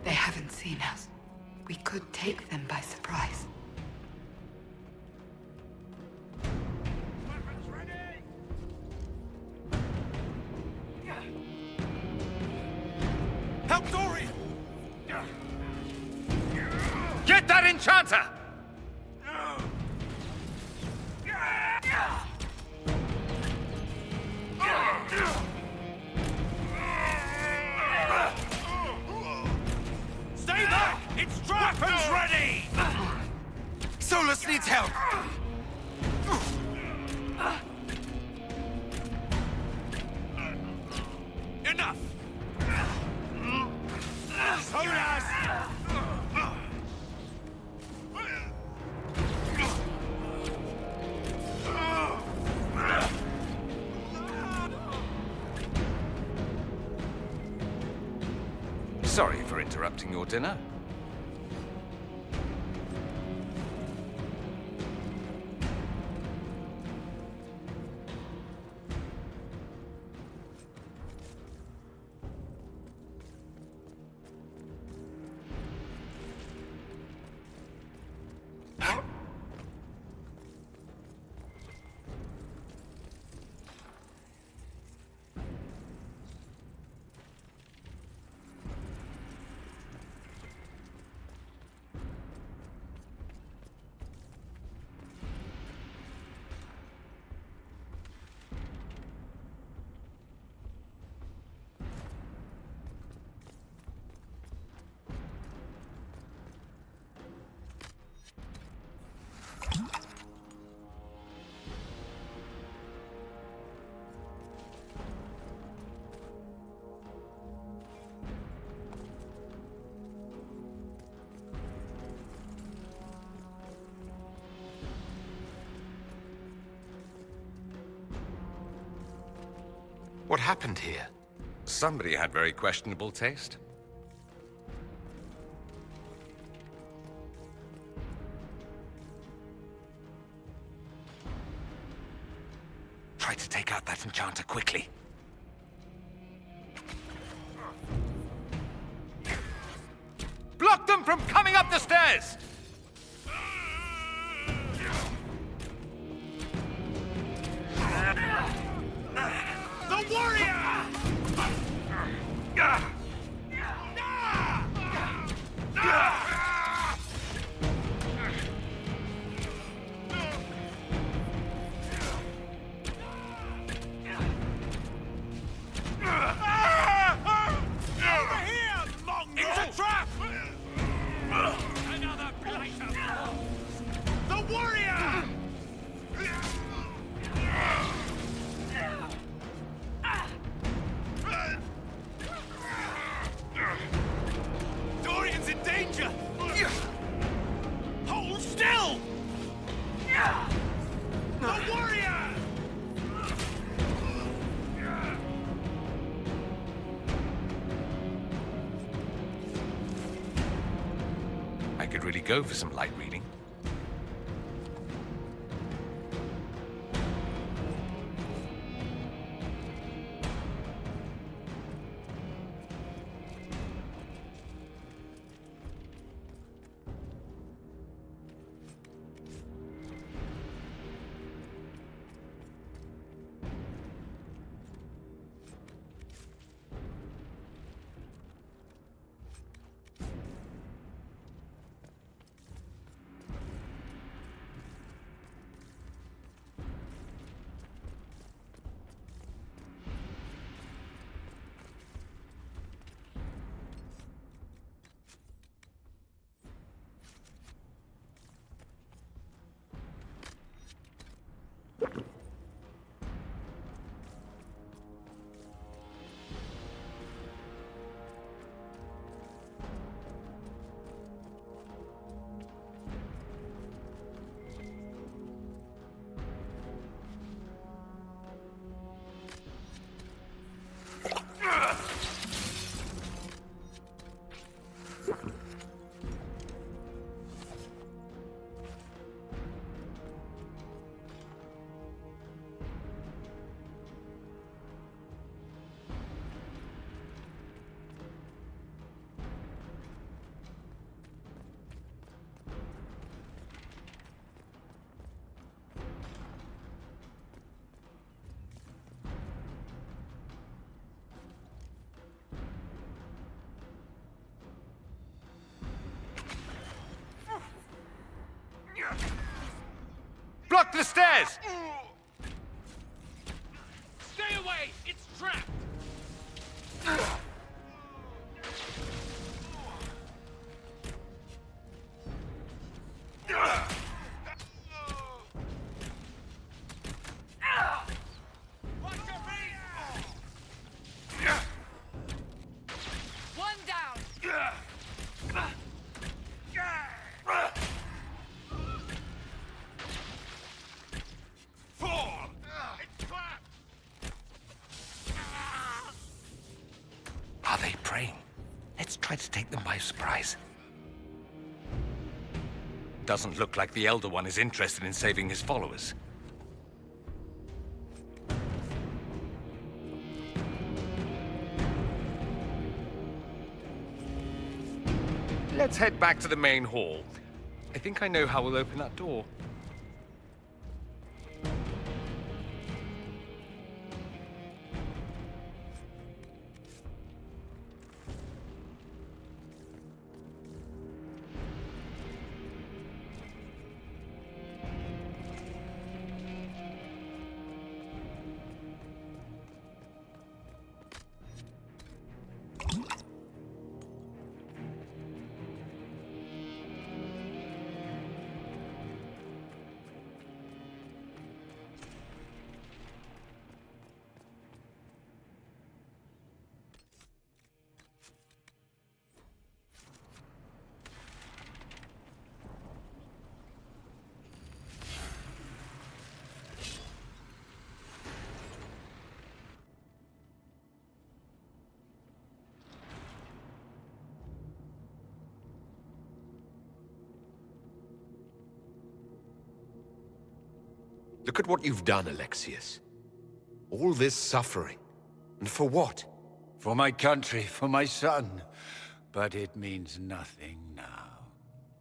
They haven't seen us. We could take them by surprise. Help Dorian! Get that enchanter! Stay back! It's trapped! Weapons ready! Solus needs help! Enough! Solus! Sorry for interrupting your dinner. What happened here? Somebody had very questionable taste. Try to take out that enchanter quickly. Block them from coming up the stairs! The warrior! Over here, mongrel! It's a trap! Another blighter! The warrior! Dorian's in danger! Hold still! The warrior! I could really go for some light reading. Block the stairs! Stay away! It's trapped! One down! Fall! It's trapped! Are they praying? Let's try to take them by surprise. Doesn't look like the Elder One is interested in saving his followers. Let's head back to the main hall. I think I know how we'll open that door. Look at what you've done, Alexius. All this suffering. And for what? For my country, for my son. But it means nothing now.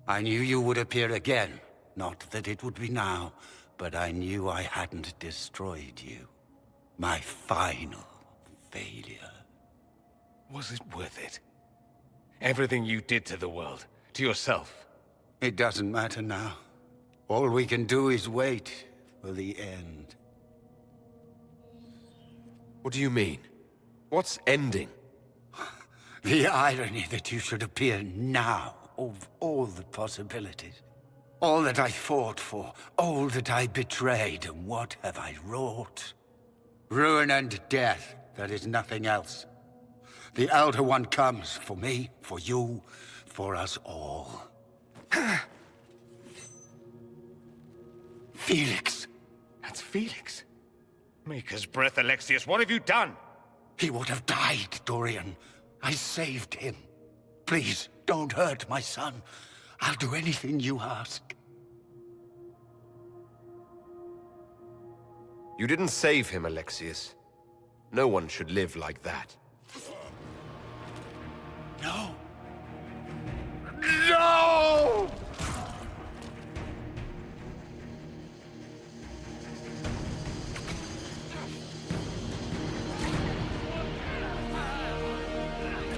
I knew you would appear again. Not that it would be now, but I knew I hadn't destroyed you. My final failure. Was it worth it? Everything you did to the world, to yourself. It doesn't matter now. All we can do is wait for the end. What do you mean? What's ending? The irony that you should appear now, of all the possibilities. All that I fought for, all that I betrayed, and what have I wrought? Ruin and death, there is nothing else. The Elder One comes for me, for you, for us all. Felix. That's Felix. Maker's breath, Alexius, what have you done? He would have died, Dorian. I saved him. Please, don't hurt my son. I'll do anything you ask. You didn't save him, Alexius. No one should live like that. No! No!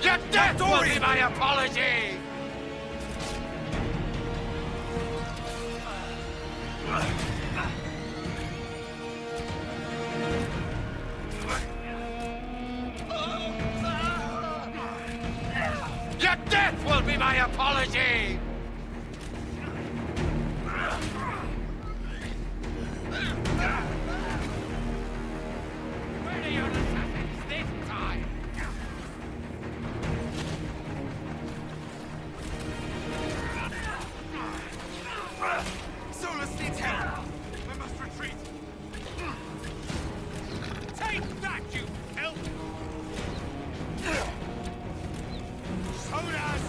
Your death will be my apology! Your death will be my apology! Where are your assassins this time? Solus needs help! I must retreat! Take that, you help! Solus!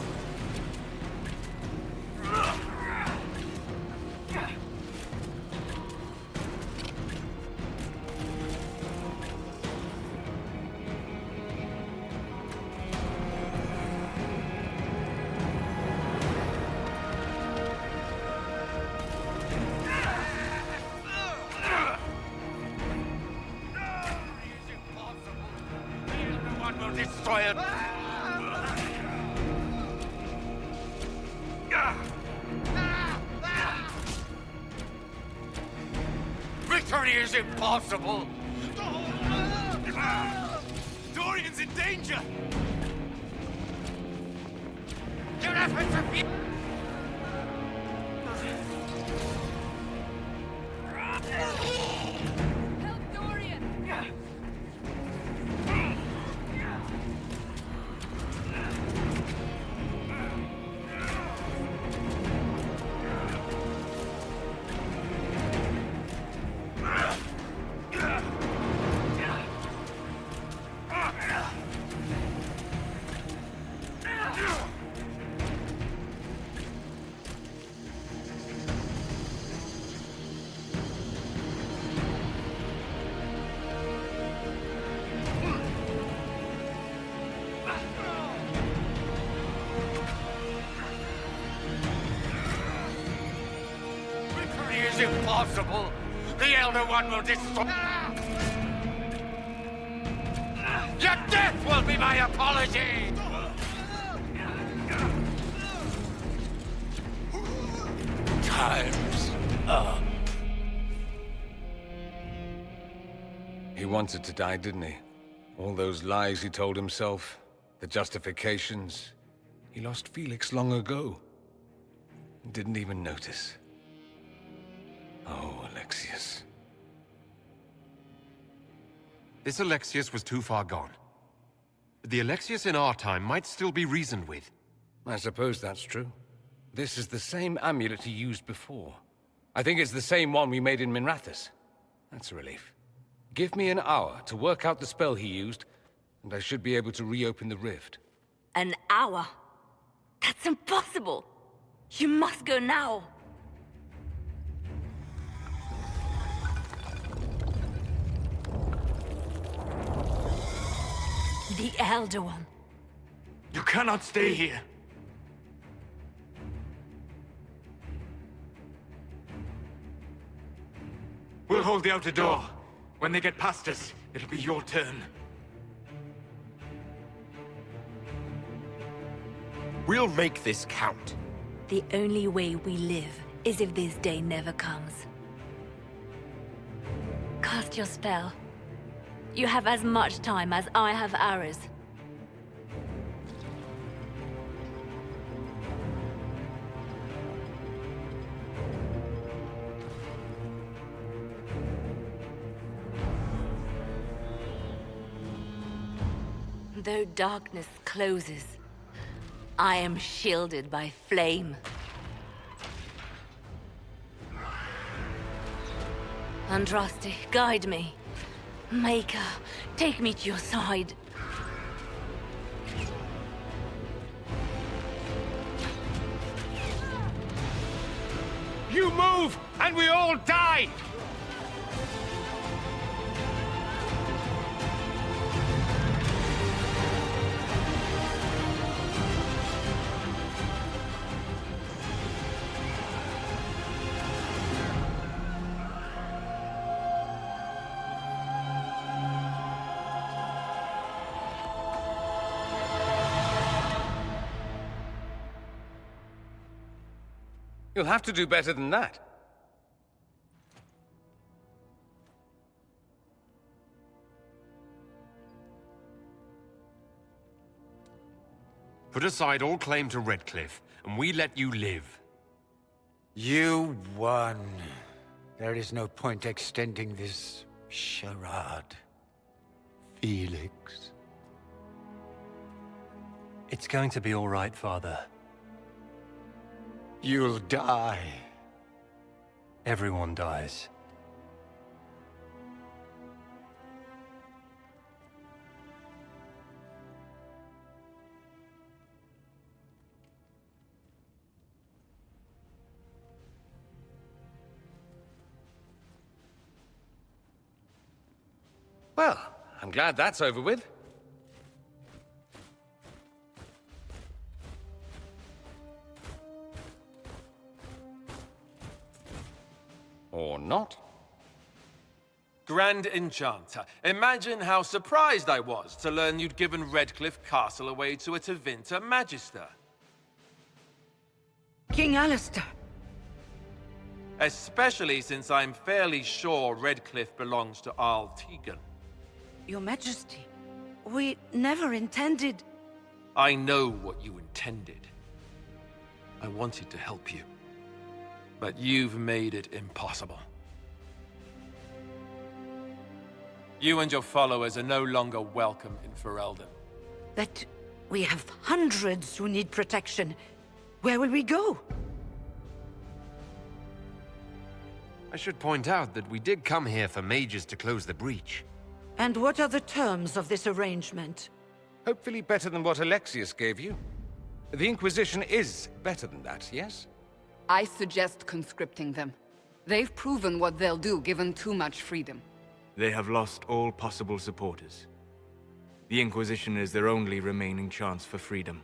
Destroy it! Victory is impossible! Dorian's in danger! Your efforts are Help Dorian! Victory is impossible! The Elder One will destroy... Your death will be my apology! Time's up. He wanted to die, didn't he? All those lies he told himself, the justifications. He lost Felix long ago. Didn't even notice. Oh, Alexius. This Alexius was too far gone. But the Alexius in our time might still be reasoned with. I suppose that's true. This is the same amulet he used before. I think it's the same one we made in Minrathous. That's a relief. Give me an hour to work out the spell he used, and I should be able to reopen the rift. An hour? That's impossible! You must go now! The Elder One. You cannot stay here. We'll hold the outer door. When they get past us, it'll be your turn. We'll make this count. The only way we live is if this day never comes. Cast your spell. You have as much time as I have hours. Though darkness closes, I am shielded by flame. Andraste, guide me. Maker, take me to your side. You move, and we all die! You'll have to do better than that. Put aside all claim to Redcliffe, and we let you live. You won. There is no point extending this charade. Felix. It's going to be all right, Father. You'll die. Everyone dies. Well, I'm glad that's over with. Or not. Grand Enchanter, imagine how surprised I was to learn you'd given Redcliffe Castle away to a Tevinter Magister. King Alistair. Especially since I'm fairly sure Redcliffe belongs to Arl Tegan. Your Majesty, we never intended... I know what you intended. I wanted to help you. But you've made it impossible. You and your followers are no longer welcome in Ferelden. But we have hundreds who need protection. Where will we go? I should point out that we did come here for mages to close the breach. And what are the terms of this arrangement? Hopefully better than what Alexius gave you. The Inquisition is better than that, yes? I suggest conscripting them. They've proven what they'll do given too much freedom. They have lost all possible supporters. The Inquisition is their only remaining chance for freedom.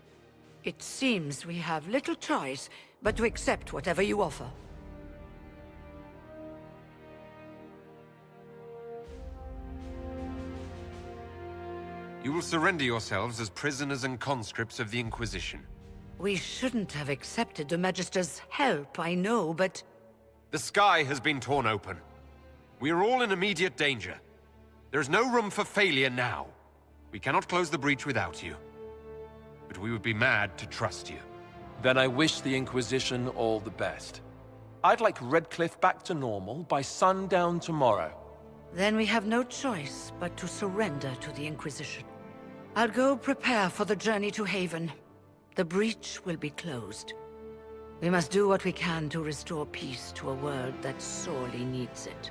It seems we have little choice but to accept whatever you offer. You will surrender yourselves as prisoners and conscripts of the Inquisition. We shouldn't have accepted the Magister's help, I know, but... The sky has been torn open. We are all in immediate danger. There is no room for failure now. We cannot close the breach without you. But we would be mad to trust you. Then I wish the Inquisition all the best. I'd like Redcliffe back to normal by sundown tomorrow. Then we have no choice but to surrender to the Inquisition. I'll go prepare for the journey to Haven. The breach will be closed. We must do what we can to restore peace to a world that sorely needs it.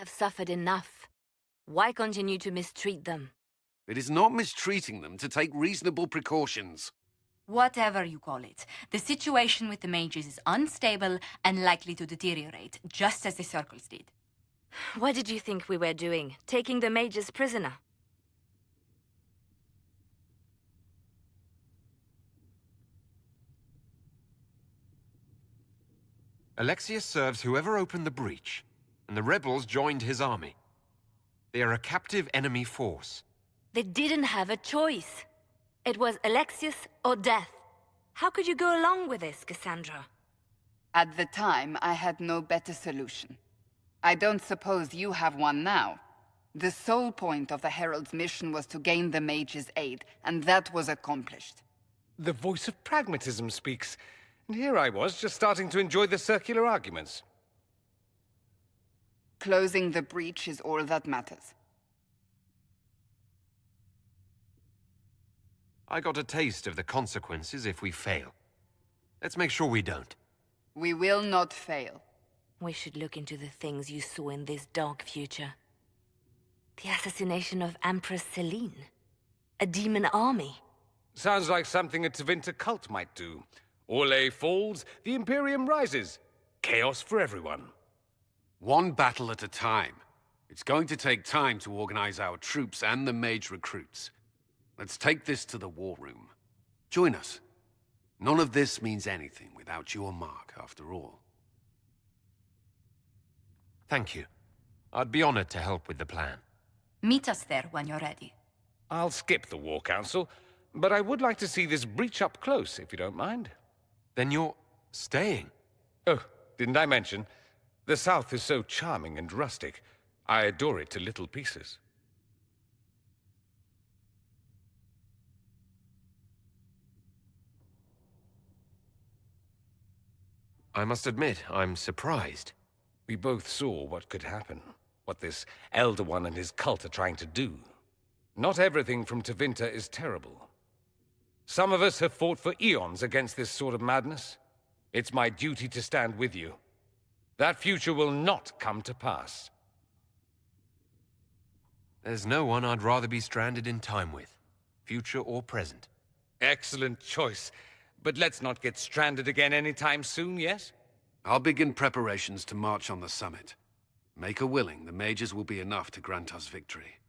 have suffered enough. Why continue to mistreat them? It is not mistreating them to take reasonable precautions. Whatever you call it, the situation with the mages is unstable and likely to deteriorate, just as the circles did. What did you think we were doing? Taking the mages prisoner? Alexius serves whoever opened the breach, and the rebels joined his army. They are a captive enemy force. They didn't have a choice. It was Alexius or death. How could you go along with this, Cassandra? At the time, I had no better solution. I don't suppose you have one now. The sole point of the Herald's mission was to gain the mage's aid, and that was accomplished. The voice of pragmatism speaks. And here I was, just starting to enjoy the circular arguments. Closing the breach is all that matters. I got a taste of the consequences if we fail. Let's make sure we don't. We will not fail. We should look into the things you saw in this dark future. The assassination of Empress Celine. A demon army. Sounds like something a Tevinter cult might do. Orlais falls, the Imperium rises. Chaos for everyone. One battle at a time. It's going to take time to organize our troops and the mage recruits. Let's take this to the war room. Join us. None of this means anything without your mark, after all. Thank you. I'd be honored to help with the plan. Meet us there when you're ready. I'll skip the War Council, but I would like to see this breach up close, if you don't mind. Then you're staying? Oh, didn't I mention? The South is so charming and rustic. I adore it to little pieces. I must admit, I'm surprised. We both saw what could happen. What this Elder One and his cult are trying to do. Not everything from Tevinter is terrible. Some of us have fought for eons against this sort of madness. It's my duty to stand with you. That future will not come to pass. There's no one I'd rather be stranded in time with, future or present. Excellent choice. But let's not get stranded again anytime soon, yes? I'll begin preparations to march on the summit. Make a willing, the mages will be enough to grant us victory.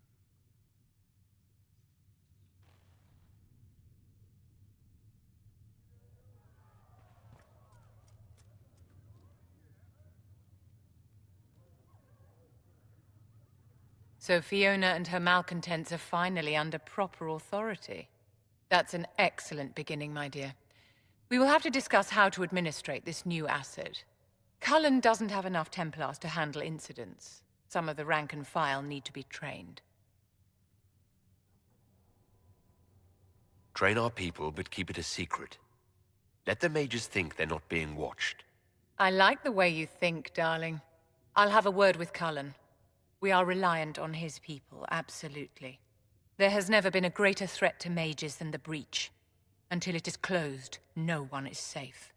So Fiona and her malcontents are finally under proper authority. That's an excellent beginning, my dear. We will have to discuss how to administrate this new acid. Cullen doesn't have enough Templars to handle incidents. Some of the rank and file need to be trained. Train our people, but keep it a secret. Let the mages think they're not being watched. I like the way you think, darling. I'll have a word with Cullen. We are reliant on his people, absolutely. There has never been a greater threat to mages than the breach. Until it is closed, no one is safe.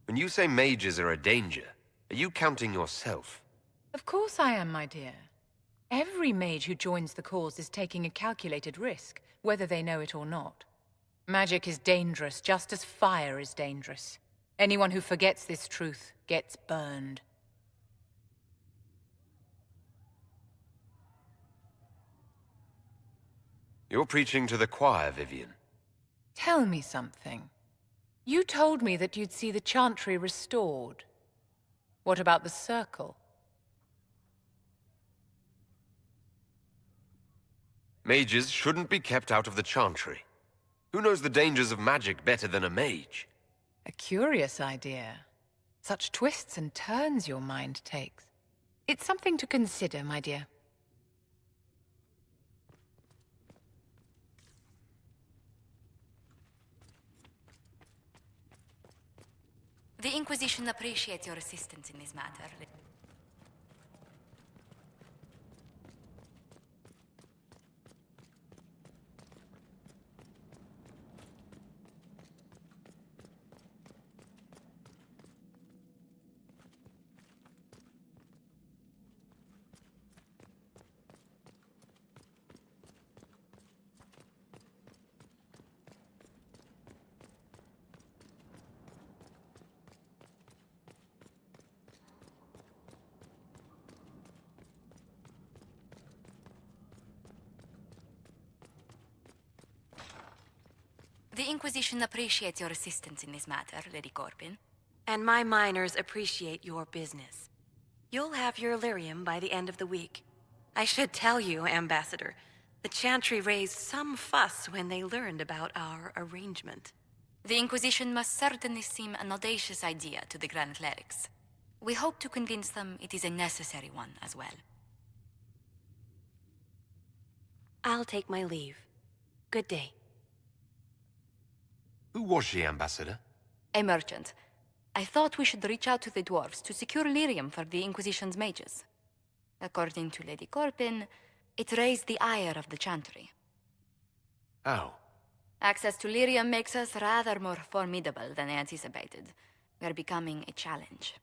When you say mages are a danger, are you counting yourself? Of course I am, my dear. Every mage who joins the cause is taking a calculated risk, whether they know it or not. Magic is dangerous, just as fire is dangerous. Anyone who forgets this truth gets burned. You're preaching to the choir, Vivian. Tell me something. You told me that you'd see the Chantry restored. What about the Circle? Mages shouldn't be kept out of the Chantry. Who knows the dangers of magic better than a mage? A curious idea. Such twists and turns your mind takes. It's something to consider, my dear. The Inquisition appreciates your assistance in this matter. The Inquisition appreciates your assistance in this matter, Lady Corbin. And my miners appreciate your business. You'll have your lyrium by the end of the week. I should tell you, Ambassador, the Chantry raised some fuss when they learned about our arrangement. The Inquisition must certainly seem an audacious idea to the Grand Clerics. We hope to convince them it is a necessary one as well. I'll take my leave. Good day. Who was she, Ambassador? A merchant. I thought we should reach out to the dwarves to secure lyrium for the Inquisition's mages. According to Lady Corbin, it raised the ire of the Chantry. How? Access to lyrium makes us rather more formidable than anticipated. We are becoming a challenge.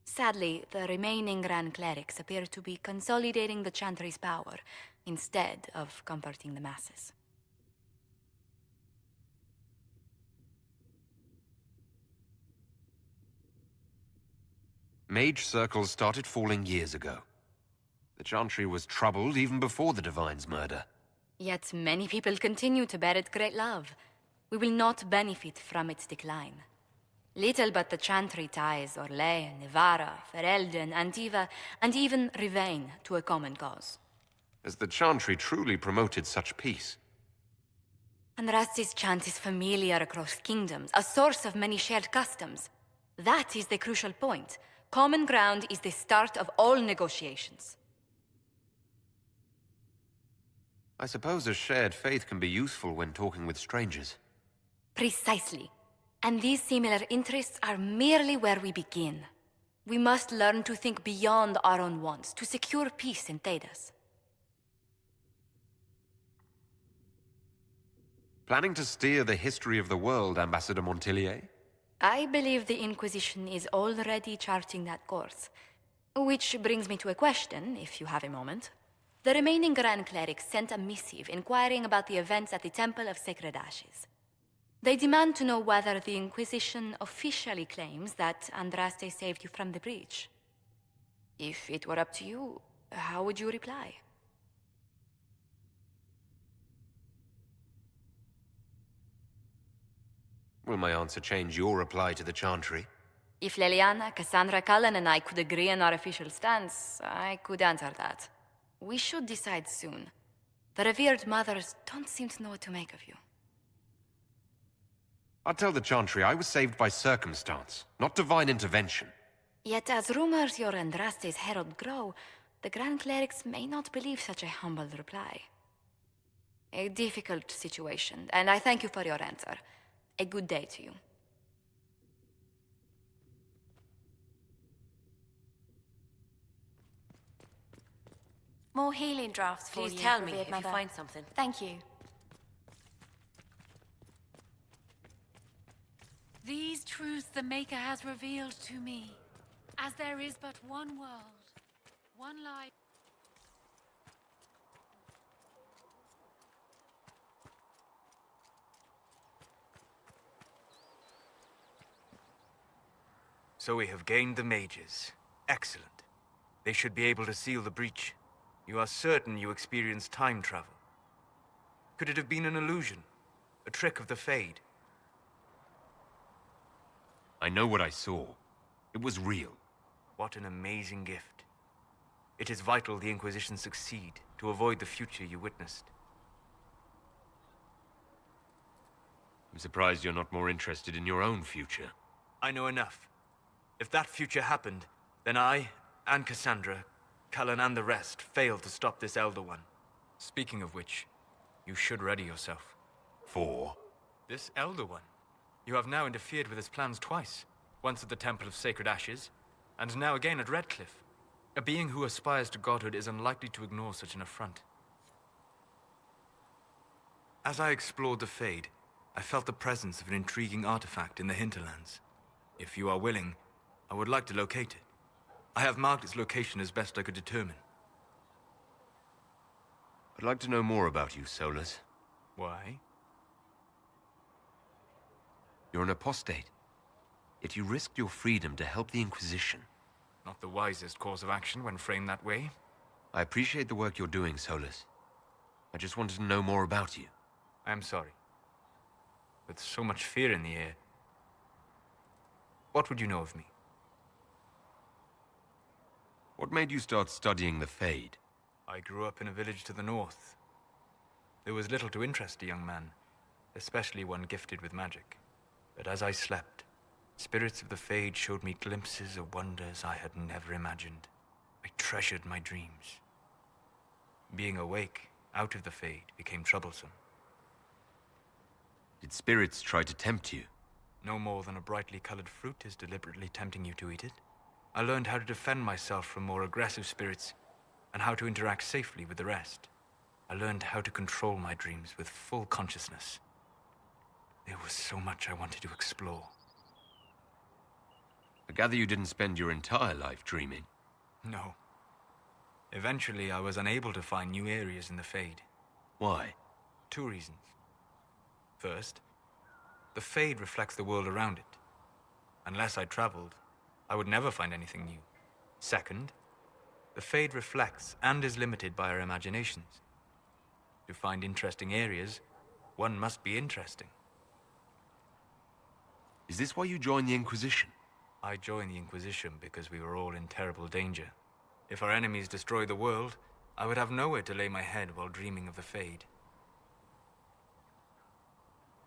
Sadly, the remaining Grand Clerics appear to be consolidating the Chantry's power, instead of comforting the masses. Mage circles started falling years ago. The Chantry was troubled even before the Divine's murder. Yet many people continue to bear it great love. We will not benefit from its decline. Little but the Chantry ties Orlais, Nevarra, Ferelden, Antiva, and even Rivain to a common cause. Has the Chantry truly promoted such peace? Andraste's chant is familiar across kingdoms, a source of many shared customs. That is the crucial point. Common ground is the start of all negotiations. I suppose a shared faith can be useful when talking with strangers. Precisely. And these similar interests are merely where we begin. We must learn to think beyond our own wants to secure peace in Thedas. Planning to steer the history of the world, Ambassador Montillier? I believe the Inquisition is already charting that course. Which brings me to a question, if you have a moment. The remaining Grand Clerics sent a missive inquiring about the events at the Temple of Sacred Ashes. They demand to know whether the Inquisition officially claims that Andraste saved you from the breach. If it were up to you, how would you reply? Will my answer change your reply to the Chantry? If Leliana, Cassandra, Cullen, and I could agree on our official stance, I could answer that. We should decide soon. The revered mothers don't seem to know what to make of you. I'll tell the Chantry I was saved by circumstance, not divine intervention. Yet as rumors your Andraste's herald grow, the Grand Clerics may not believe such a humble reply. A difficult situation, and I thank you for your answer. A good day to you. More healing drafts for you. Please tell me revered if you mother. find something. Thank you. These truths the Maker has revealed to me. As there is but one world, one life. So we have gained the mages. Excellent. They should be able to seal the breach. You are certain you experienced time travel. Could it have been an illusion? A trick of the Fade? I know what I saw. It was real. What an amazing gift. It is vital the Inquisition succeed to avoid the future you witnessed. I'm surprised you're not more interested in your own future. I know enough. If that future happened, then I, and Cassandra, Cullen and the rest, failed to stop this Elder One. Speaking of which, you should ready yourself. For? This Elder One. You have now interfered with his plans twice. Once at the Temple of Sacred Ashes, and now again at Redcliffe. A being who aspires to godhood is unlikely to ignore such an affront. As I explored the Fade, I felt the presence of an intriguing artifact in the hinterlands. If you are willing, I would like to locate it. I have marked its location as best I could determine. I'd like to know more about you, Solus. Why? You're an apostate. Yet you risked your freedom to help the Inquisition. Not the wisest course of action when framed that way. I appreciate the work you're doing, Solus. I just wanted to know more about you. I am sorry. with so much fear in the air. What would you know of me? What made you start studying the Fade? I grew up in a village to the north. There was little to interest a young man, especially one gifted with magic. But as I slept, spirits of the Fade showed me glimpses of wonders I had never imagined. I treasured my dreams. Being awake, out of the Fade, became troublesome. Did spirits try to tempt you? No more than a brightly colored fruit is deliberately tempting you to eat it. I learned how to defend myself from more aggressive spirits, and how to interact safely with the rest. I learned how to control my dreams with full consciousness. There was so much I wanted to explore. I gather you didn't spend your entire life dreaming. No. Eventually, I was unable to find new areas in the Fade. Why? 2 reasons. First, the Fade reflects the world around it. Unless I traveled, I would never find anything new. Second, the Fade reflects and is limited by our imaginations. To find interesting areas, one must be interesting. Is this why you joined the Inquisition? I joined the Inquisition because we were all in terrible danger. If our enemies destroyed the world, I would have nowhere to lay my head while dreaming of the Fade.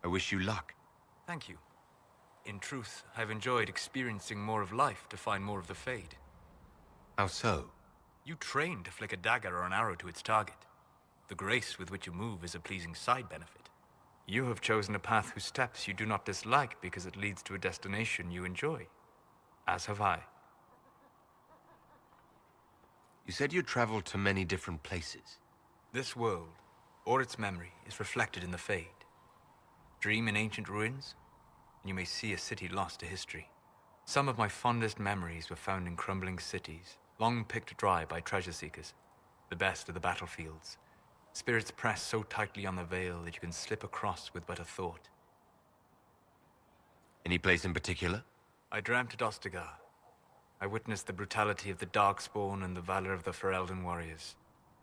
I wish you luck. Thank you. In truth, I've enjoyed experiencing more of life to find more of the Fade. How so? You train to flick a dagger or an arrow to its target. The grace with which you move is a pleasing side benefit. You have chosen a path whose steps you do not dislike because it leads to a destination you enjoy. As have I. You said you traveled to many different places. This world, or its memory, is reflected in the Fade. Dream in ancient ruins, and you may see a city lost to history. Some of my fondest memories were found in crumbling cities, long picked dry by treasure seekers. The best of the battlefields. Spirits press so tightly on the veil that you can slip across with but a thought. Any place in particular? I dreamt at Ostagar. I witnessed the brutality of the Darkspawn and the valor of the Ferelden warriors.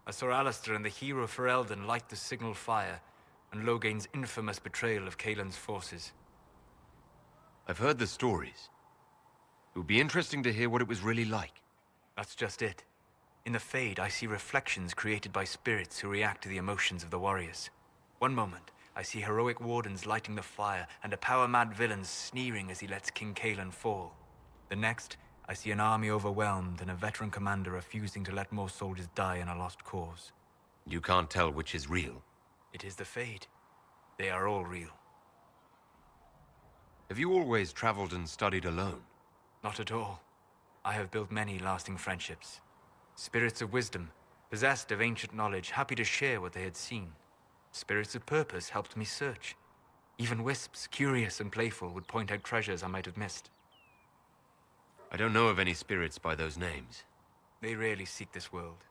I saw Alistair and the hero Ferelden light the signal fire, and Logain's infamous betrayal of Kaelin's forces. I've heard the stories. It would be interesting to hear what it was really like. That's just it. In the Fade, I see reflections created by spirits who react to the emotions of the warriors. One moment, I see heroic wardens lighting the fire, and a power-mad villain sneering as he lets King Kaelin fall. The next, I see an army overwhelmed and a veteran commander refusing to let more soldiers die in a lost cause. You can't tell which is real. It is the Fade. They are all real. Have you always traveled and studied alone? Not at all. I have built many lasting friendships. Spirits of wisdom, possessed of ancient knowledge, happy to share what they had seen. Spirits of purpose helped me search. Even wisps, curious and playful, would point out treasures I might have missed. I don't know of any spirits by those names. They rarely seek this world.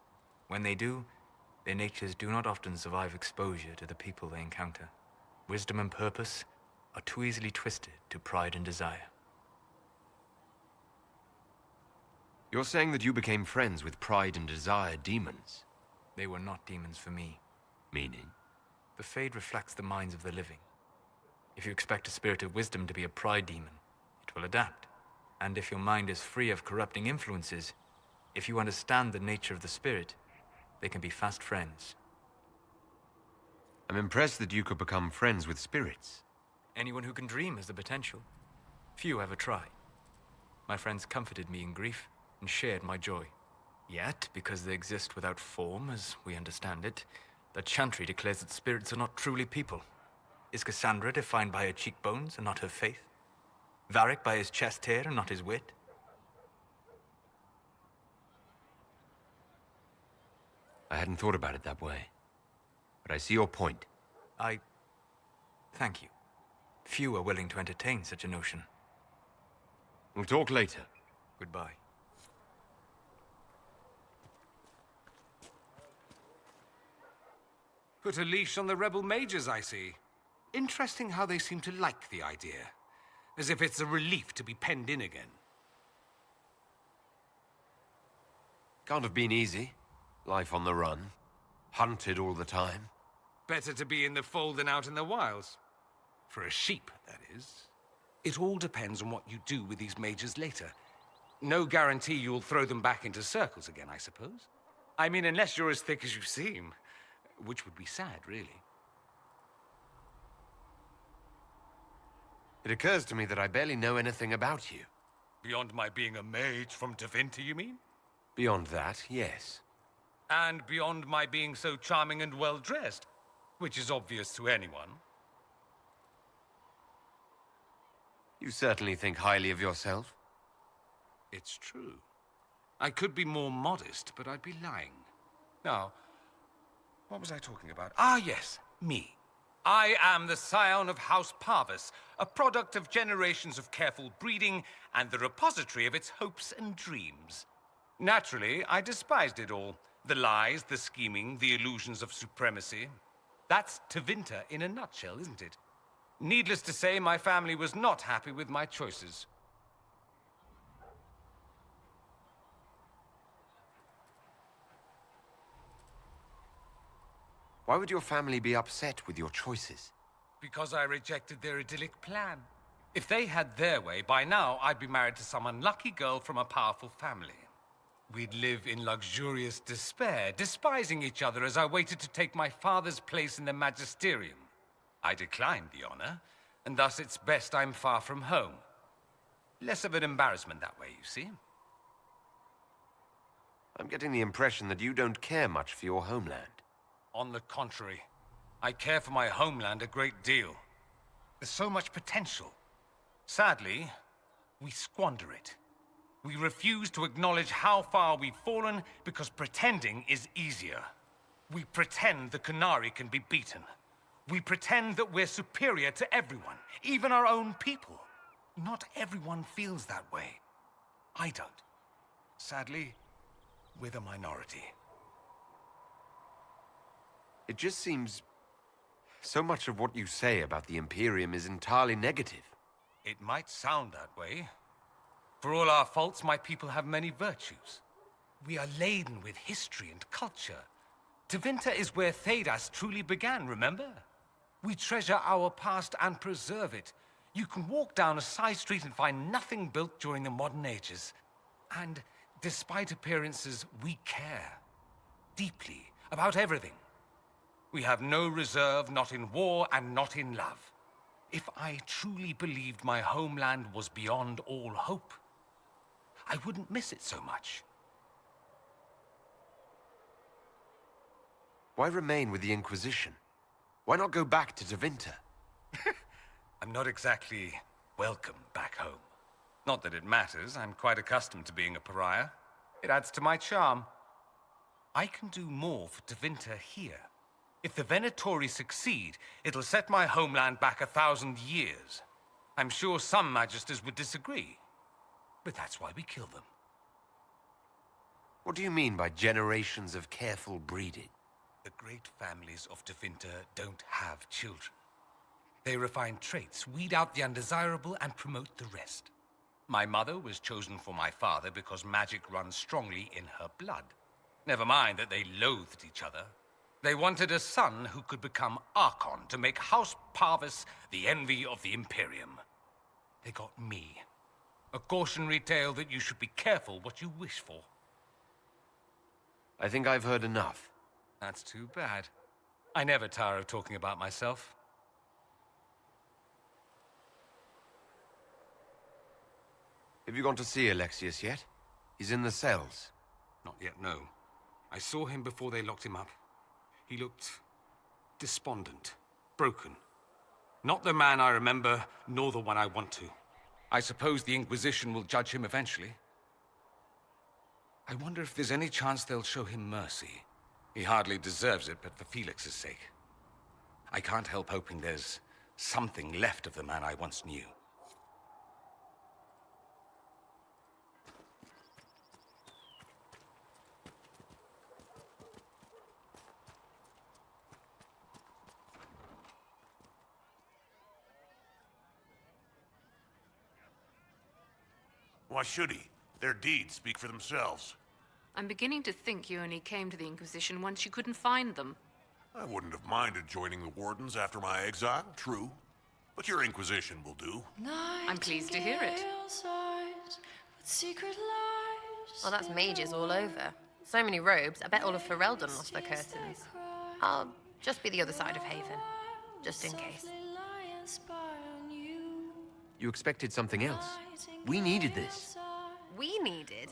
When they do, their natures do not often survive exposure to the people they encounter. Wisdom and purpose are too easily twisted to pride and desire. You're saying that you became friends with Pride and Desire demons? They were not demons for me. Meaning? The Fade reflects the minds of the living. If you expect a spirit of wisdom to be a pride demon, it will adapt. And if your mind is free of corrupting influences, if you understand the nature of the spirit, they can be fast friends. I'm impressed that you could become friends with spirits. Anyone who can dream has the potential. Few ever try. My friends comforted me in grief and shared my joy. Yet, because they exist without form, as we understand it, the Chantry declares that spirits are not truly people. Is Cassandra defined by her cheekbones and not her faith? Varric by his chest hair and not his wit? I hadn't thought about it that way. But I see your point. Thank you. Few are willing to entertain such a notion. We'll talk later. Goodbye. Put a leash on the rebel mages, I see. Interesting how they seem to like the idea. As if it's a relief to be penned in again. Can't have been easy. Life on the run. Hunted all the time. Better to be in the fold than out in the wilds. For a sheep, that is. It all depends on what you do with these mages later. No guarantee you'll throw them back into circles again, I suppose. I mean, unless you're as thick as you seem. Which would be sad, really. It occurs to me that I barely know anything about you. Beyond my being a mage from Tevinter, you mean? Beyond that, yes. And beyond my being so charming and well-dressed, which is obvious to anyone. You certainly think highly of yourself. It's true. I could be more modest, but I'd be lying. Now, what was I talking about? Ah, yes, me. I am the scion of House Parvis, a product of generations of careful breeding and the repository of its hopes and dreams. Naturally, I despised it all. The lies, the scheming, the illusions of supremacy. That's Tevinter in a nutshell, isn't it? Needless to say, my family was not happy with my choices. Why would your family be upset with your choices? Because I rejected their idyllic plan. If they had their way, by now I'd be married to some unlucky girl from a powerful family. We'd live in luxurious despair, despising each other as I waited to take my father's place in the magisterium. I declined the honor, and thus it's best I'm far from home. Less of an embarrassment that way, you see. I'm getting the impression that you don't care much for your homeland. On the contrary, I care for my homeland a great deal. There's so much potential. Sadly, we squander it. We refuse to acknowledge how far we've fallen because pretending is easier. We pretend the Qunari can be beaten. We pretend that we're superior to everyone, even our own people. Not everyone feels that way. I don't. Sadly, we're the minority. It just seems... so much of what you say about the Imperium is entirely negative. It might sound that way. For all our faults, my people have many virtues. We are laden with history and culture. Tevinter is where Thedas truly began, remember? We treasure our past and preserve it. You can walk down a side street and find nothing built during the modern ages. And despite appearances, we care. Deeply, about everything. We have no reserve, not in war and not in love. If I truly believed my homeland was beyond all hope, I wouldn't miss it so much. Why remain with the Inquisition? Why not go back to Tevinter? I'm not exactly welcome back home. Not that it matters, I'm quite accustomed to being a pariah. It adds to my charm. I can do more for Tevinter here. If the Venatori succeed, it'll set my homeland back 1,000 years. I'm sure some magisters would disagree, but that's why we kill them. What do you mean by generations of careful breeding? The great families of Tevinter don't have children. They refine traits, weed out the undesirable, and promote the rest. My mother was chosen for my father because magic runs strongly in her blood. Never mind that they loathed each other. They wanted a son who could become Archon to make House Parvis the envy of the Imperium. They got me. A cautionary tale that you should be careful what you wish for. I think I've heard enough. That's too bad. I never tire of talking about myself. Have you gone to see Alexius yet? He's in the cells. Not yet, no. I saw him before they locked him up. He looked despondent, broken. Not the man I remember, nor the one I want to. I suppose the Inquisition will judge him eventually. I wonder if there's any chance they'll show him mercy. He hardly deserves it, but for Felix's sake. I can't help hoping there's something left of the man I once knew. Why should he? Their deeds speak for themselves. I'm beginning to think you only came to the Inquisition once you couldn't find them. I wouldn't have minded joining the Wardens after my exile, true. But your Inquisition will do. I'm pleased to hear it. Well, that's mages all over. So many robes, I bet all of Ferelden lost their curtains. I'll just be the other side of Haven, just in case. You expected something else. We needed this. We needed?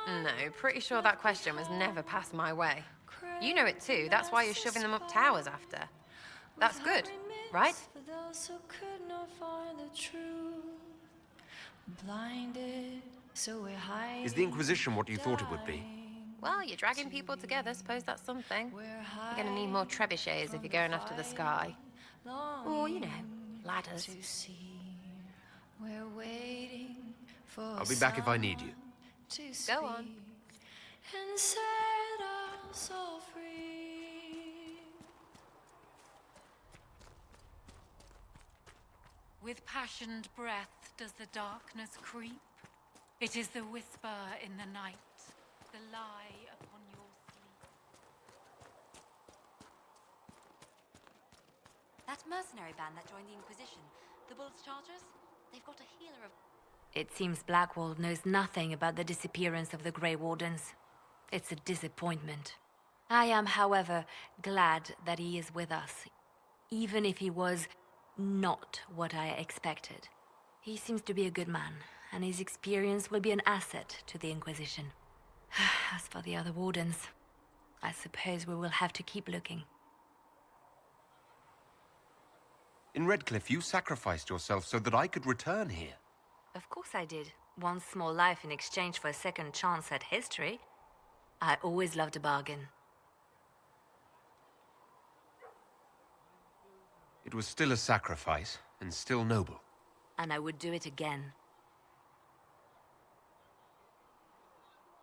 No, pretty sure that question was never passed my way. You know it too, that's why you're shoving them up towers after. That's good, right? Is the Inquisition what you thought it would be? Well, you're dragging people together, suppose that's something. You're gonna need more trebuchets if you're going after the sky. Or, you know, ladders. I'll be back if I need you. Go on. And set us all free. With passioned breath does the darkness creep. It is the whisper in the night, the lie upon your sleep. That mercenary band that joined the Inquisition, the Bulls Chargers, they've got a healer of... It seems Blackwall knows nothing about the disappearance of the Grey Wardens. It's a disappointment. I am, however, glad that he is with us, even if he was not what I expected. He seems to be a good man, and his experience will be an asset to the Inquisition. As for the other Wardens, I suppose we will have to keep looking. In Redcliffe, you sacrificed yourself so that I could return here. Of course I did. One small life in exchange for a second chance at history. I always loved a bargain. It was still a sacrifice, and still noble. And I would do it again.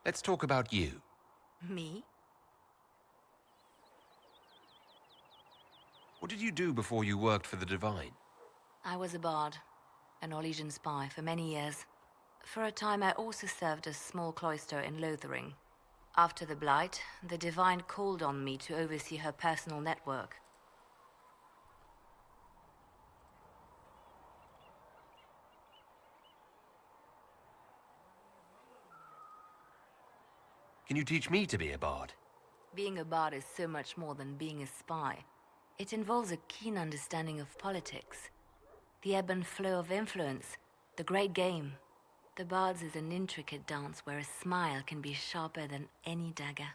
Let's talk about you. Me? What did you do before you worked for the Divine? I was a bard, an Orlesian spy for many years. For a time I also served a small cloister in Lothering. After the Blight, the Divine called on me to oversee her personal network. Can you teach me to be a bard? Being a bard is so much more than being a spy. It involves a keen understanding of politics, the ebb and flow of influence, the great game. The bard's is an intricate dance where a smile can be sharper than any dagger.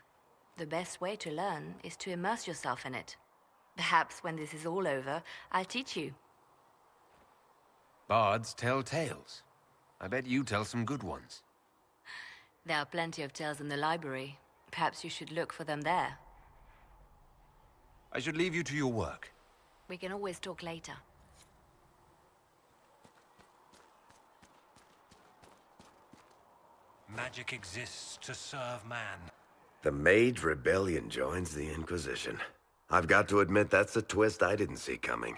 The best way to learn is to immerse yourself in it. Perhaps when this is all over, I'll teach you. Bards tell tales. I bet you tell some good ones. There are plenty of tales in the library. Perhaps you should look for them there. I should leave you to your work. We can always talk later. Magic exists to serve man. The Mage Rebellion joins the Inquisition. I've got to admit that's a twist I didn't see coming.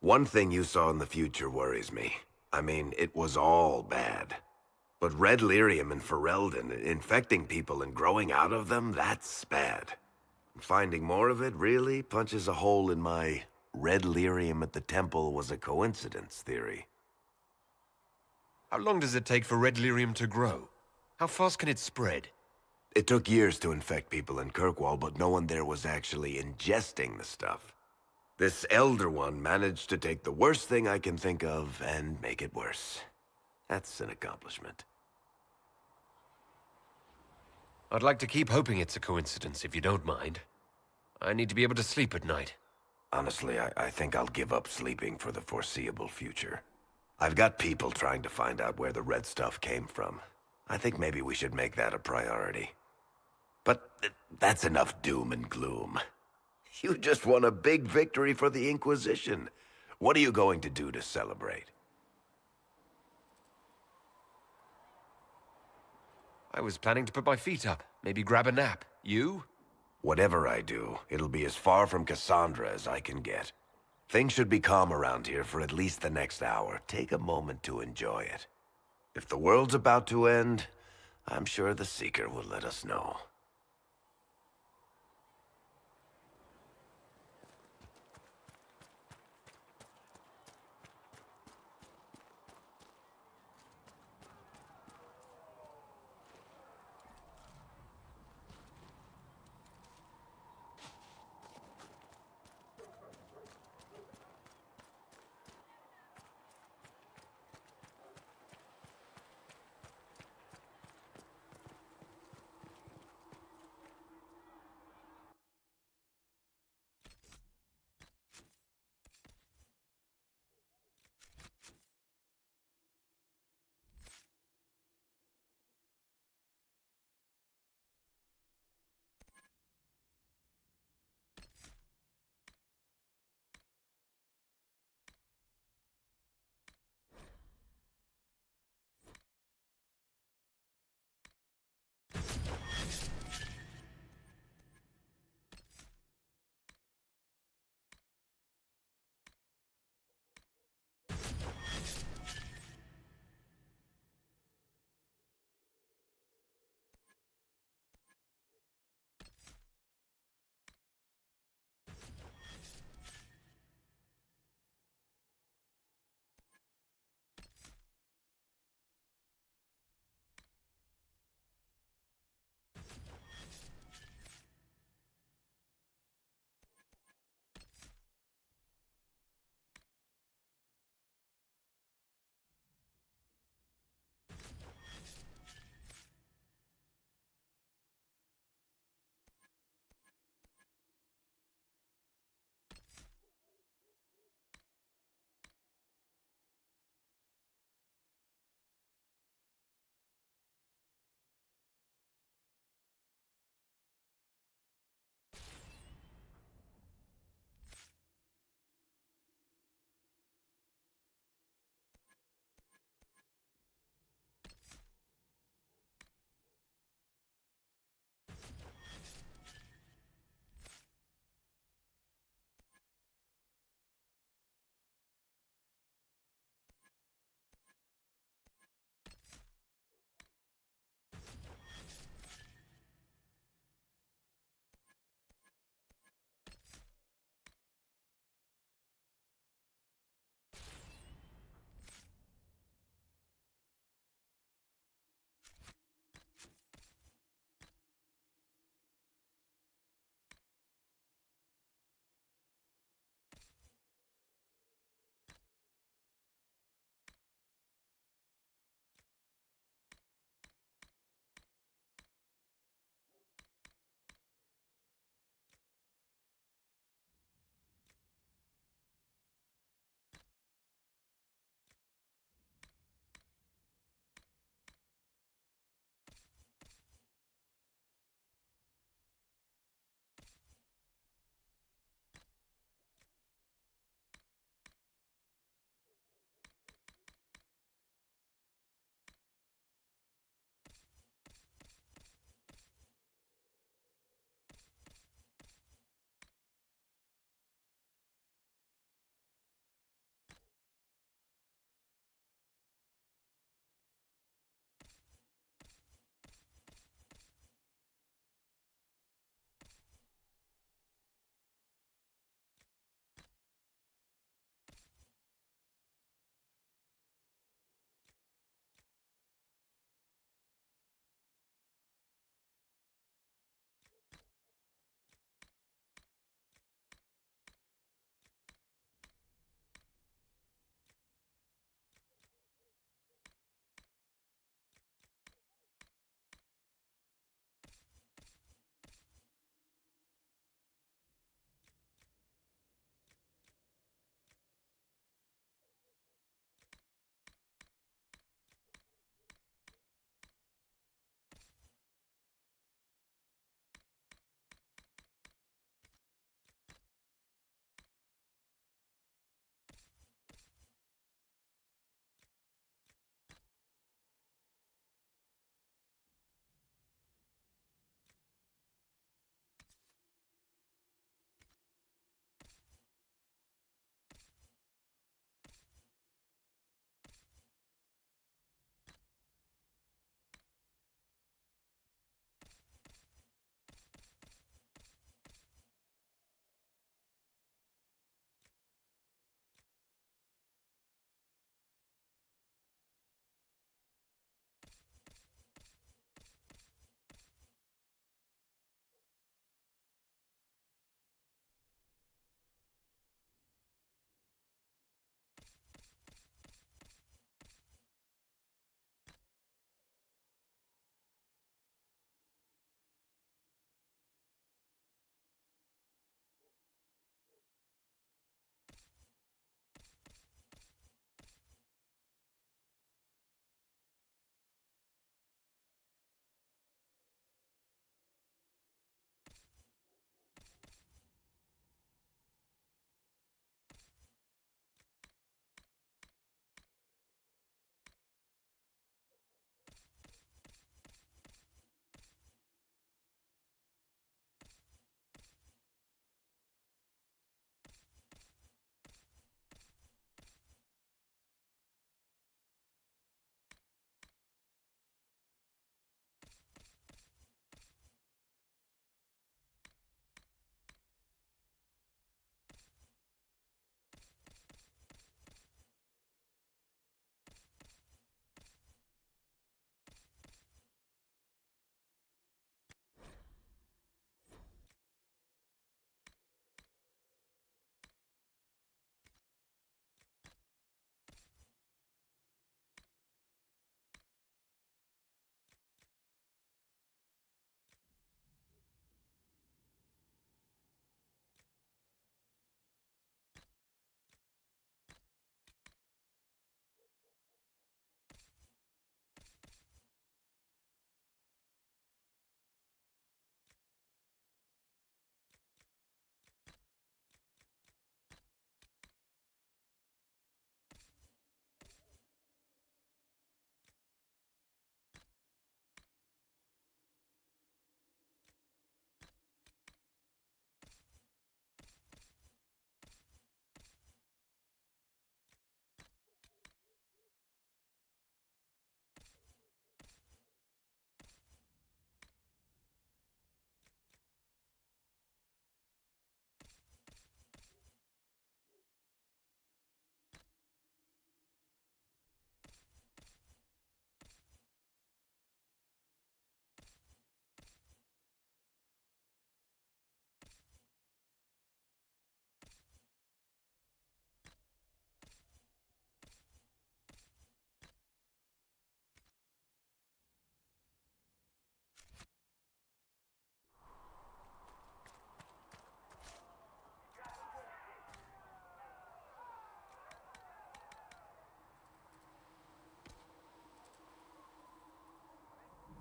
One thing you saw in the future worries me. I mean, it was all bad. But red lyrium and Ferelden, infecting people and growing out of them, that's bad. Finding more of it really punches a hole in my red lyrium at the temple was a coincidence theory. How long does it take for red lyrium to grow? How fast can it spread? It took years to infect people in Kirkwall, but no one there was actually ingesting the stuff. This Elder One managed to take the worst thing I can think of and make it worse. That's an accomplishment. I'd like to keep hoping it's a coincidence, if you don't mind. I need to be able to sleep at night. Honestly, I think I'll give up sleeping for the foreseeable future. I've got people trying to find out where the red stuff came from. I think maybe we should make that a priority. But that's enough doom and gloom. You just won a big victory for the Inquisition. What are you going to do to celebrate? I was planning to put my feet up, maybe grab a nap. You? Whatever I do, it'll be as far from Cassandra as I can get. Things should be calm around here for at least the next hour. Take a moment to enjoy it. If the world's about to end, I'm sure the Seeker will let us know.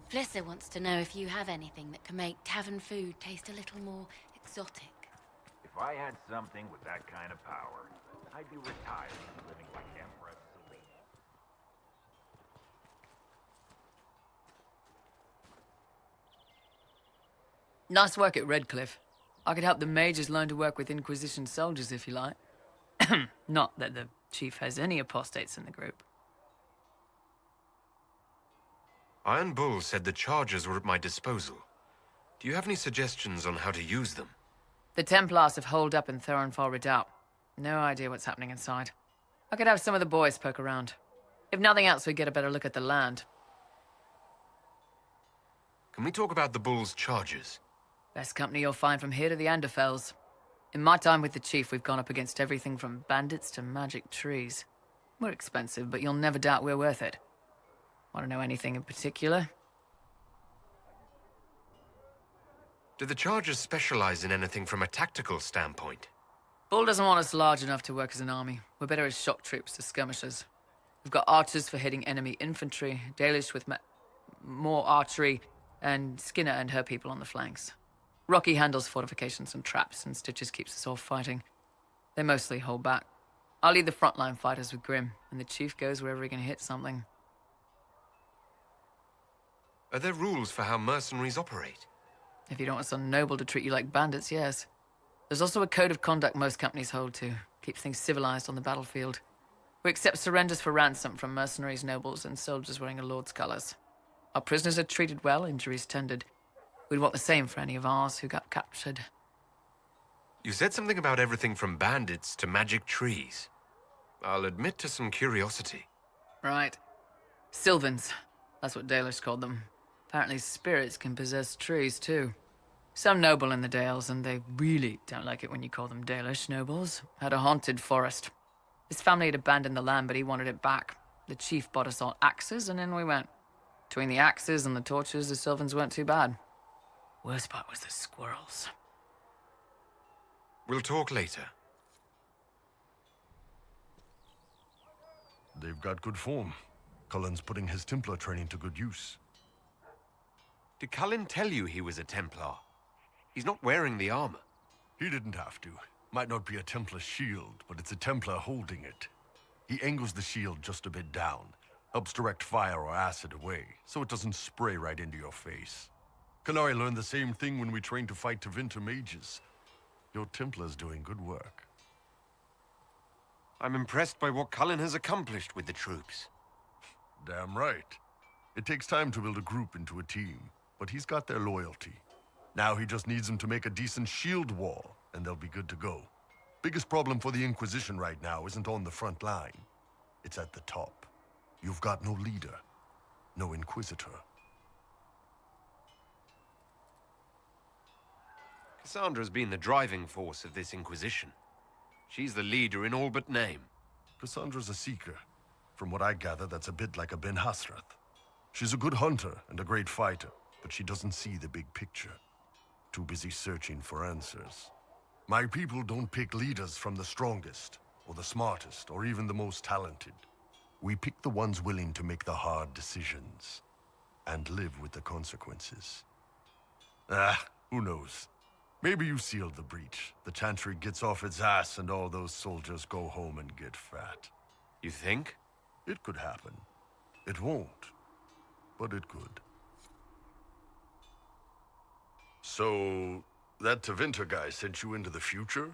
Flissa wants to know if you have anything that can make tavern food taste a little more exotic. If I had something with that kind of power, I'd be retired and living like Empress Selene. Nice work at Redcliffe. I could help the mages learn to work with Inquisition soldiers if you like. Not that the chief has any apostates in the group. Iron Bull said the charges were at my disposal. Do you have any suggestions on how to use them? The Templars have holed up in Thorinfar Redoubt. No idea what's happening inside. I could have some of the boys poke around. If nothing else, we get a better look at the land. Can we talk about the Bull's charges? Best company you'll find from here to the Anderfells. In my time with the chief, we've gone up against everything from bandits to magic trees. We're expensive, but you'll never doubt we're worth it. Want to know anything in particular? Do the charges specialize in anything from a tactical standpoint? Bull doesn't want us large enough to work as an army. We're better as shock troops to skirmishers. We've got archers for hitting enemy infantry, Dalish with more archery, and Skinner and her people on the flanks. Rocky handles fortifications and traps, and Stitches keeps us all fighting. They mostly hold back. I'll lead the frontline fighters with Grim, and the chief goes wherever he can hit something. Are there rules for how mercenaries operate? If you don't want some noble to treat you like bandits, yes. There's also a code of conduct most companies hold to. Keeps things civilized on the battlefield. We accept surrenders for ransom from mercenaries, nobles, and soldiers wearing a lord's colors. Our prisoners are treated well, injuries tended. We'd want the same for any of ours who got captured. You said something about everything from bandits to magic trees. I'll admit to some curiosity. Right. Sylvans. That's what Dalish called them. Apparently spirits can possess trees, too. Some noble in the Dales, and they really don't like it when you call them Dalish nobles, had a haunted forest. His family had abandoned the land, but he wanted it back. The chief bought us all axes, and in we went. Between the axes and the torches, the Sylvans weren't too bad. Worst part was the squirrels. We'll talk later. They've got good form. Cullen's putting his Templar training to good use. Did Cullen tell you he was a Templar? He's not wearing the armor. He didn't have to. Might not be a Templar shield, but it's a Templar holding it. He angles the shield just a bit down, helps direct fire or acid away, so it doesn't spray right into your face. Kanari learned the same thing when we trained to fight Tevinter mages. Your Templar's doing good work. I'm impressed by what Cullen has accomplished with the troops. Damn right. It takes time to build a group into a team, but he's got their loyalty. Now he just needs them to make a decent shield wall, and they'll be good to go. Biggest problem for the Inquisition right now isn't on the front line. It's at the top. You've got no leader, no Inquisitor. Cassandra's been the driving force of this Inquisition. She's the leader in all but name. Cassandra's a seeker. From what I gather, that's a bit like a Ben Hasrath. She's a good hunter and a great fighter, but she doesn't see the big picture. Too busy searching for answers. My people don't pick leaders from the strongest, or the smartest, or even the most talented. We pick the ones willing to make the hard decisions, and live with the consequences. Who knows? Maybe you sealed the breach. The Chantry gets off its ass and all those soldiers go home and get fat. You think? It could happen. It won't, but it could. So, that Tevinter guy sent you into the future?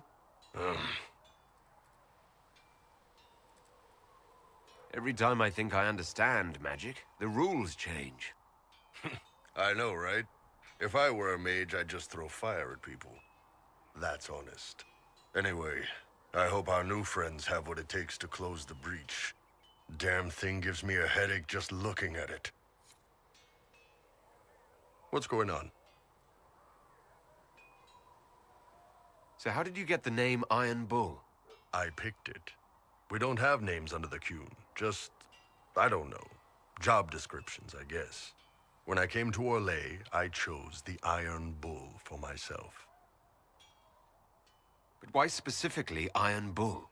Every time I think I understand magic, the rules change. I know, right? If I were a mage, I'd just throw fire at people. That's honest. Anyway, I hope our new friends have what it takes to close the breach. Damn thing gives me a headache just looking at it. What's going on? So how did you get the name Iron Bull? I picked it. We don't have names under the Qun. Just, I don't know. Job descriptions, I guess. When I came to Orlais, I chose the Iron Bull for myself. But why specifically Iron Bull?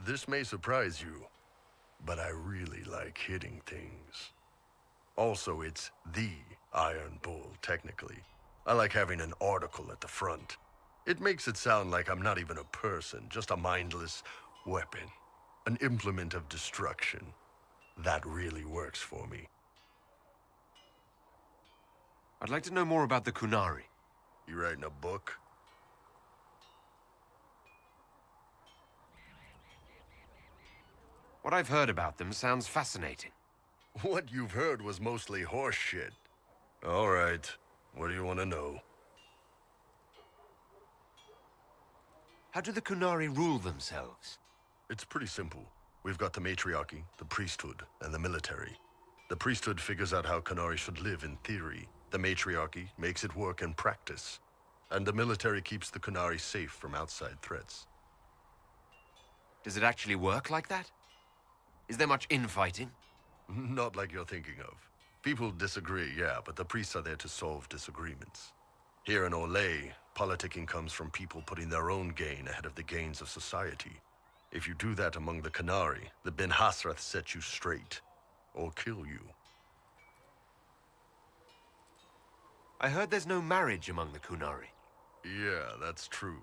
This may surprise you, but I really like hitting things. Also, it's the Iron Bull, technically. I like having an article at the front. It makes it sound like I'm not even a person, just a mindless weapon. An implement of destruction. That really works for me. I'd like to know more about the Kunari. You writing a book? What I've heard about them sounds fascinating. What you've heard was mostly horse shit. All right. What do you want to know? How do the Kunari rule themselves? It's pretty simple. We've got the matriarchy, the priesthood, and the military. The priesthood figures out how Kunari should live in theory. The matriarchy makes it work in practice. And the military keeps the Kunari safe from outside threats. Does it actually work like that? Is there much infighting? Not like you're thinking of. People disagree, yeah, but the priests are there to solve disagreements. Here in Olay, politicking comes from people putting their own gain ahead of the gains of society. If you do that among the Kunari, the Ben Hasrath set you straight. Or kill you. I heard there's no marriage among the Kunari. Yeah, that's true.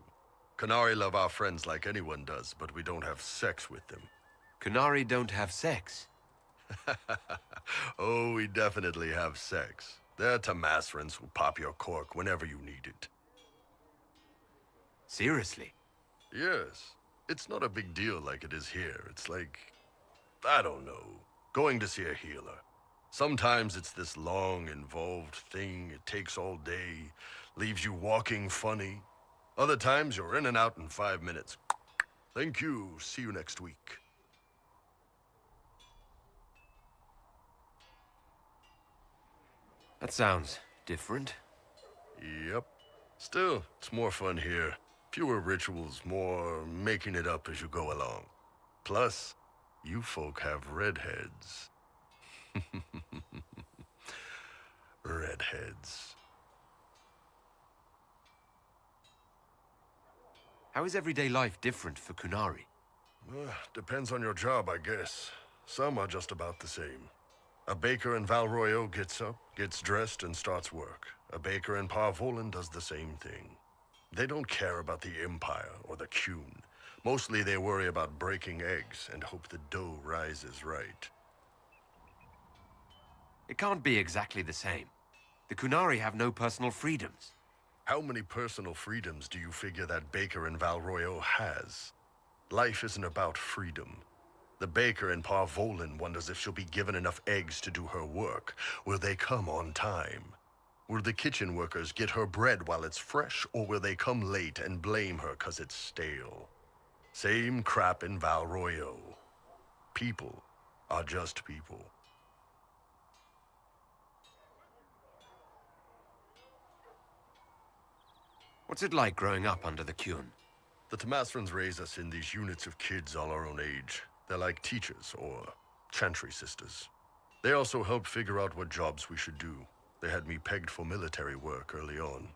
Kunari love our friends like anyone does, but we don't have sex with them. Kunari don't have sex? Oh, we definitely have sex. They're Tamasrans who pop your cork whenever you need it. Seriously? Yes. It's not a big deal like it is here. It's like, I don't know, going to see a healer. Sometimes it's this long, involved thing. It takes all day, leaves you walking funny. Other times you're in and out in 5 minutes. Thank you. See you next week. That sounds different. Yep. Still, it's more fun here. Fewer rituals, more making it up as you go along. Plus, you folk have redheads. Redheads. How is everyday life different for Kunari? Depends on your job, I guess. Some are just about the same. A baker in Valroyo gets up, gets dressed, and starts work. A baker in Parvolan does the same thing. They don't care about the Empire or the Qun. Mostly they worry about breaking eggs and hope the dough rises right. It can't be exactly the same. The Kunari have no personal freedoms. How many personal freedoms do you figure that baker in Valroyo has? Life isn't about freedom. The baker in Parvolan wonders if she'll be given enough eggs to do her work. Will they come on time? Will the kitchen workers get her bread while it's fresh, or will they come late and blame her 'cause it's stale? Same crap in Valroyo. People are just people. What's it like growing up under the Qun? The Tamasrans raise us in these units of kids all our own age. They're like teachers, or chantry sisters. They also helped figure out what jobs we should do. They had me pegged for military work early on.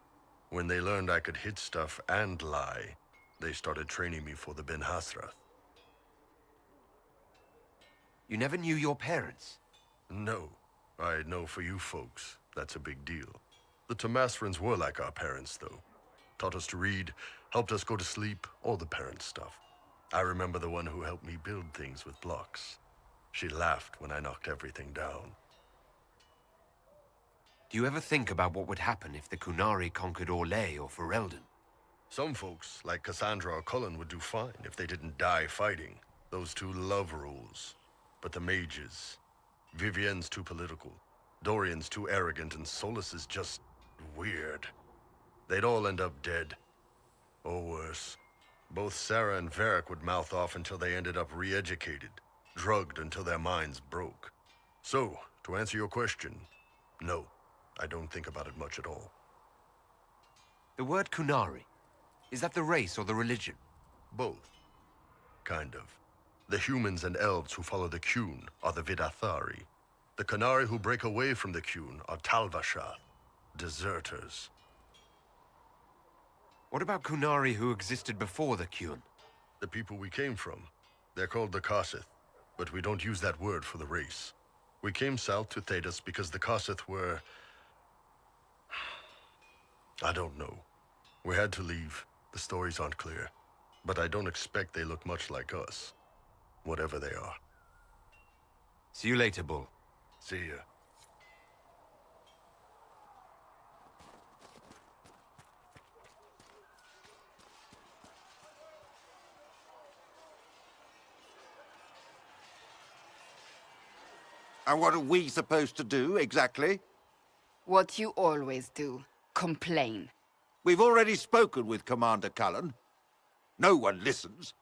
When they learned I could hit stuff and lie, they started training me for the Ben Hasrath. You never knew your parents? No. I know for you folks, that's a big deal. The Tamasrans were like our parents, though. Taught us to read, helped us go to sleep, all the parent stuff. I remember the one who helped me build things with blocks. She laughed when I knocked everything down. Do you ever think about what would happen if the Kunari conquered Orlais or Ferelden? Some folks, like Cassandra or Cullen, would do fine if they didn't die fighting. Those two love rules. But the mages... Vivienne's too political. Dorian's too arrogant, and Solus is just... weird. They'd all end up dead. Or worse. Both Sarah and Varric would mouth off until they ended up re-educated. Drugged until their minds broke. So, to answer your question, no. I don't think about it much at all. The word Kunari, is that the race or the religion? Both. Kind of. The humans and elves who follow the Qun are the Vidathari. The Kunari who break away from the Qun are Talvashath, deserters. What about Kunari who existed before the Qun? The people we came from. They're called the Kossith, but we don't use that word for the race. We came south to Thedas because the Kossith were... I don't know. We had to leave. The stories aren't clear. But I don't expect they look much like us. Whatever they are. See you later, Bull. See ya. And what are we supposed to do, exactly? What you always do. Complain. We've already spoken with Commander Cullen. No one listens.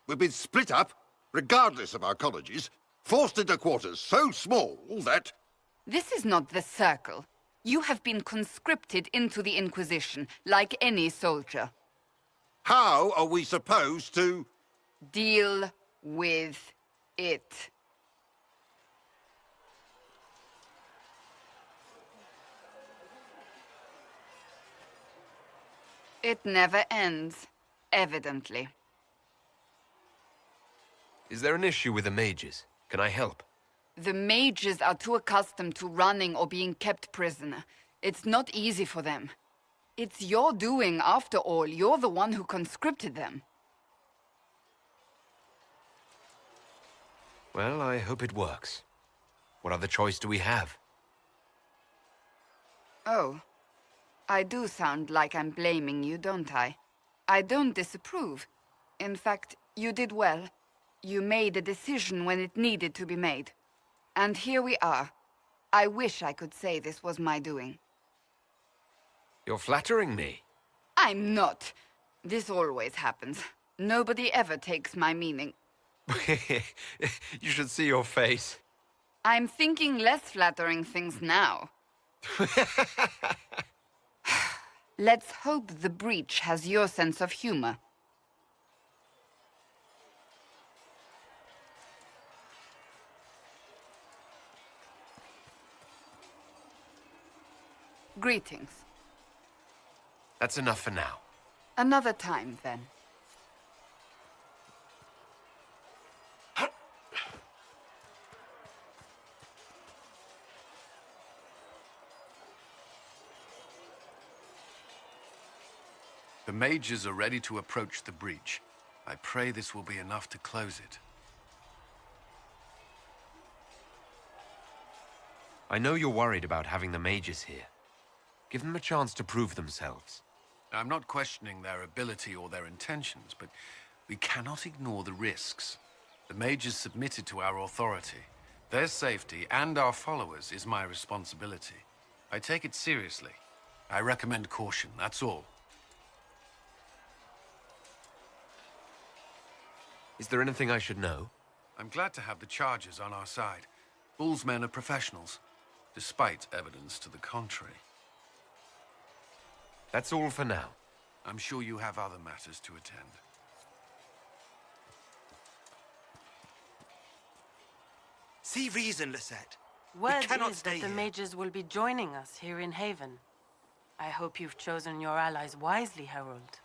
We've been split up, regardless of our colleges, forced into quarters so small that... This is not the Circle. You have been conscripted into the Inquisition, like any soldier. How are we supposed to... Deal with it. It never ends, evidently. Is there an issue with the mages? Can I help? The mages are too accustomed to running or being kept prisoner. It's not easy for them. It's your doing, after all. You're the one who conscripted them. Well, I hope it works. What other choice do we have? Oh. I do sound like I'm blaming you, don't I? I don't disapprove. In fact, you did well. You made a decision when it needed to be made. And here we are. I wish I could say this was my doing. You're flattering me. I'm not. This always happens. Nobody ever takes my meaning. You should see your face. I'm thinking less flattering things now. Let's hope the breach has your sense of humor. Greetings. That's enough for now. Another time, then. The mages are ready to approach the breach. I pray this will be enough to close it. I know you're worried about having the mages here. Give them a chance to prove themselves. I'm not questioning their ability or their intentions, but we cannot ignore the risks. The mages submitted to our authority. Their safety and our followers is my responsibility. I take it seriously. I recommend caution, that's all. Is there anything I should know? I'm glad to have the charges on our side. Bull's men are professionals, despite evidence to the contrary. That's all for now. I'm sure you have other matters to attend. See reason, Lisette. Word cannot is stay that the here. mages will be joining us here in Haven. I hope you've chosen your allies wisely, Harold.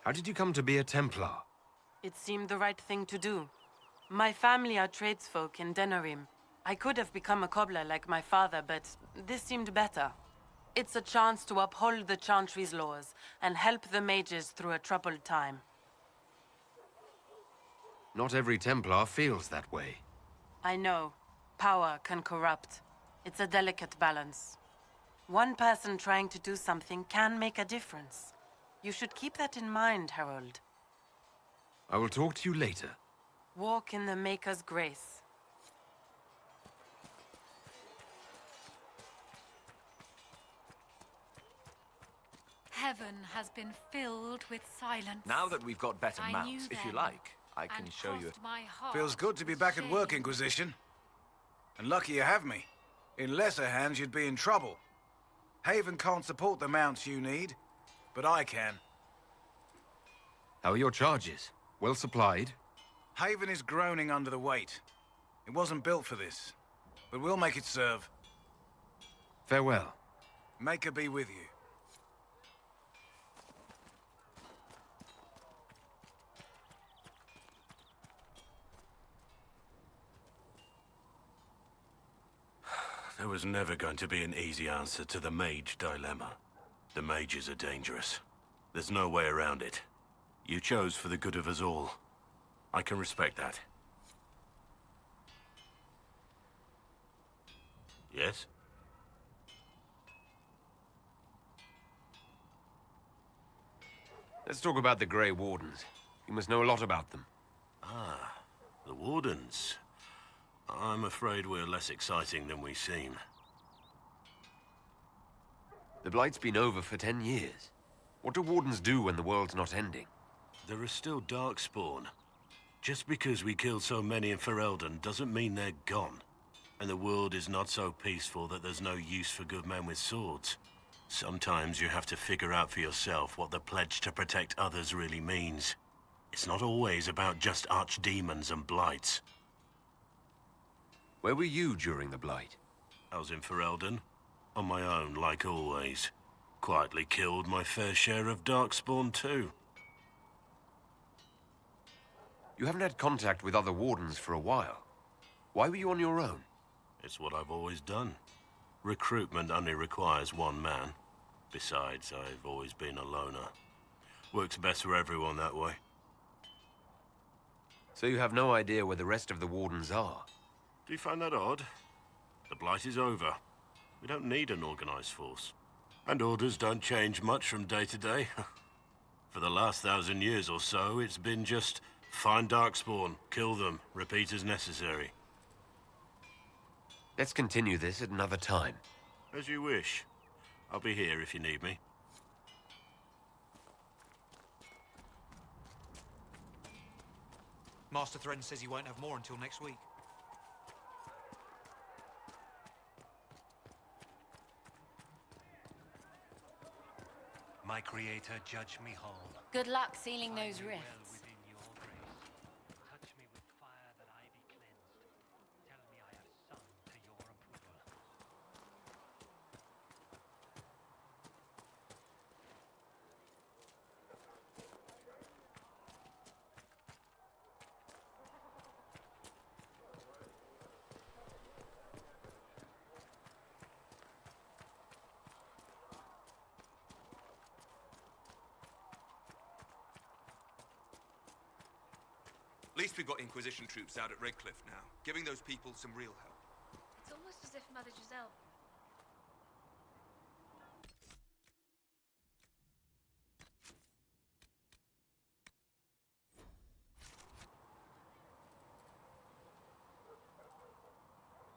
How did you come to be a Templar? It seemed the right thing to do. My family are tradesfolk in Denerim. I could have become a cobbler like my father, but this seemed better. It's a chance to uphold the Chantry's laws and help the mages through a troubled time. Not every Templar feels that way. I know. Power can corrupt. It's a delicate balance. One person trying to do something can make a difference. You should keep that in mind, Harold. I will talk to you later. Walk in the Maker's grace. Heaven has been filled with silence. Now that we've got better I mounts, knew if you then, like, I can and show you. crossed my heart Feels good to be back at work, Inquisition. And lucky you have me. In lesser hands, you'd be in trouble. Haven can't support the mounts you need, but I can. How are your charges? Well supplied? Haven is groaning under the weight. It wasn't built for this, but we'll make it serve. Farewell. Maker be with you. There was never going to be an easy answer to the mage dilemma. The mages are dangerous. There's no way around it. You chose for the good of us all. I can respect that. Yes? Let's talk about the Grey Wardens. You must know a lot about them. Ah, the Wardens. I'm afraid we're less exciting than we seem. The Blight's been over for 10 years. What do Wardens do when the world's not ending? There are still Darkspawn. Just because we killed so many in Ferelden doesn't mean they're gone. And the world is not so peaceful that there's no use for good men with swords. Sometimes you have to figure out for yourself what the pledge to protect others really means. It's not always about just archdemons and blights. Where were you during the Blight? I was in Ferelden, on my own, like always. Quietly killed my fair share of Darkspawn too. You haven't had contact with other Wardens for a while. Why were you on your own? It's what I've always done. Recruitment only requires one man. Besides, I've always been a loner. Works best for everyone that way. So you have no idea where the rest of the Wardens are? Do you find that odd? The Blight is over. We don't need an organized force. And orders don't change much from day to day. For the last 1,000 years or so, it's been just find Darkspawn, kill them, repeat as necessary. Let's continue this at another time. As you wish. I'll be here if you need me. Master Threaten says you won't have more until next week. My creator, judge me whole. Good luck sealing those rifts. Touch me with fire that I be cleansed. Tell me I have sung to your approval. At least we've got Inquisition troops out at Redcliffe now, giving those people some real help. It's almost as if Mother Giselle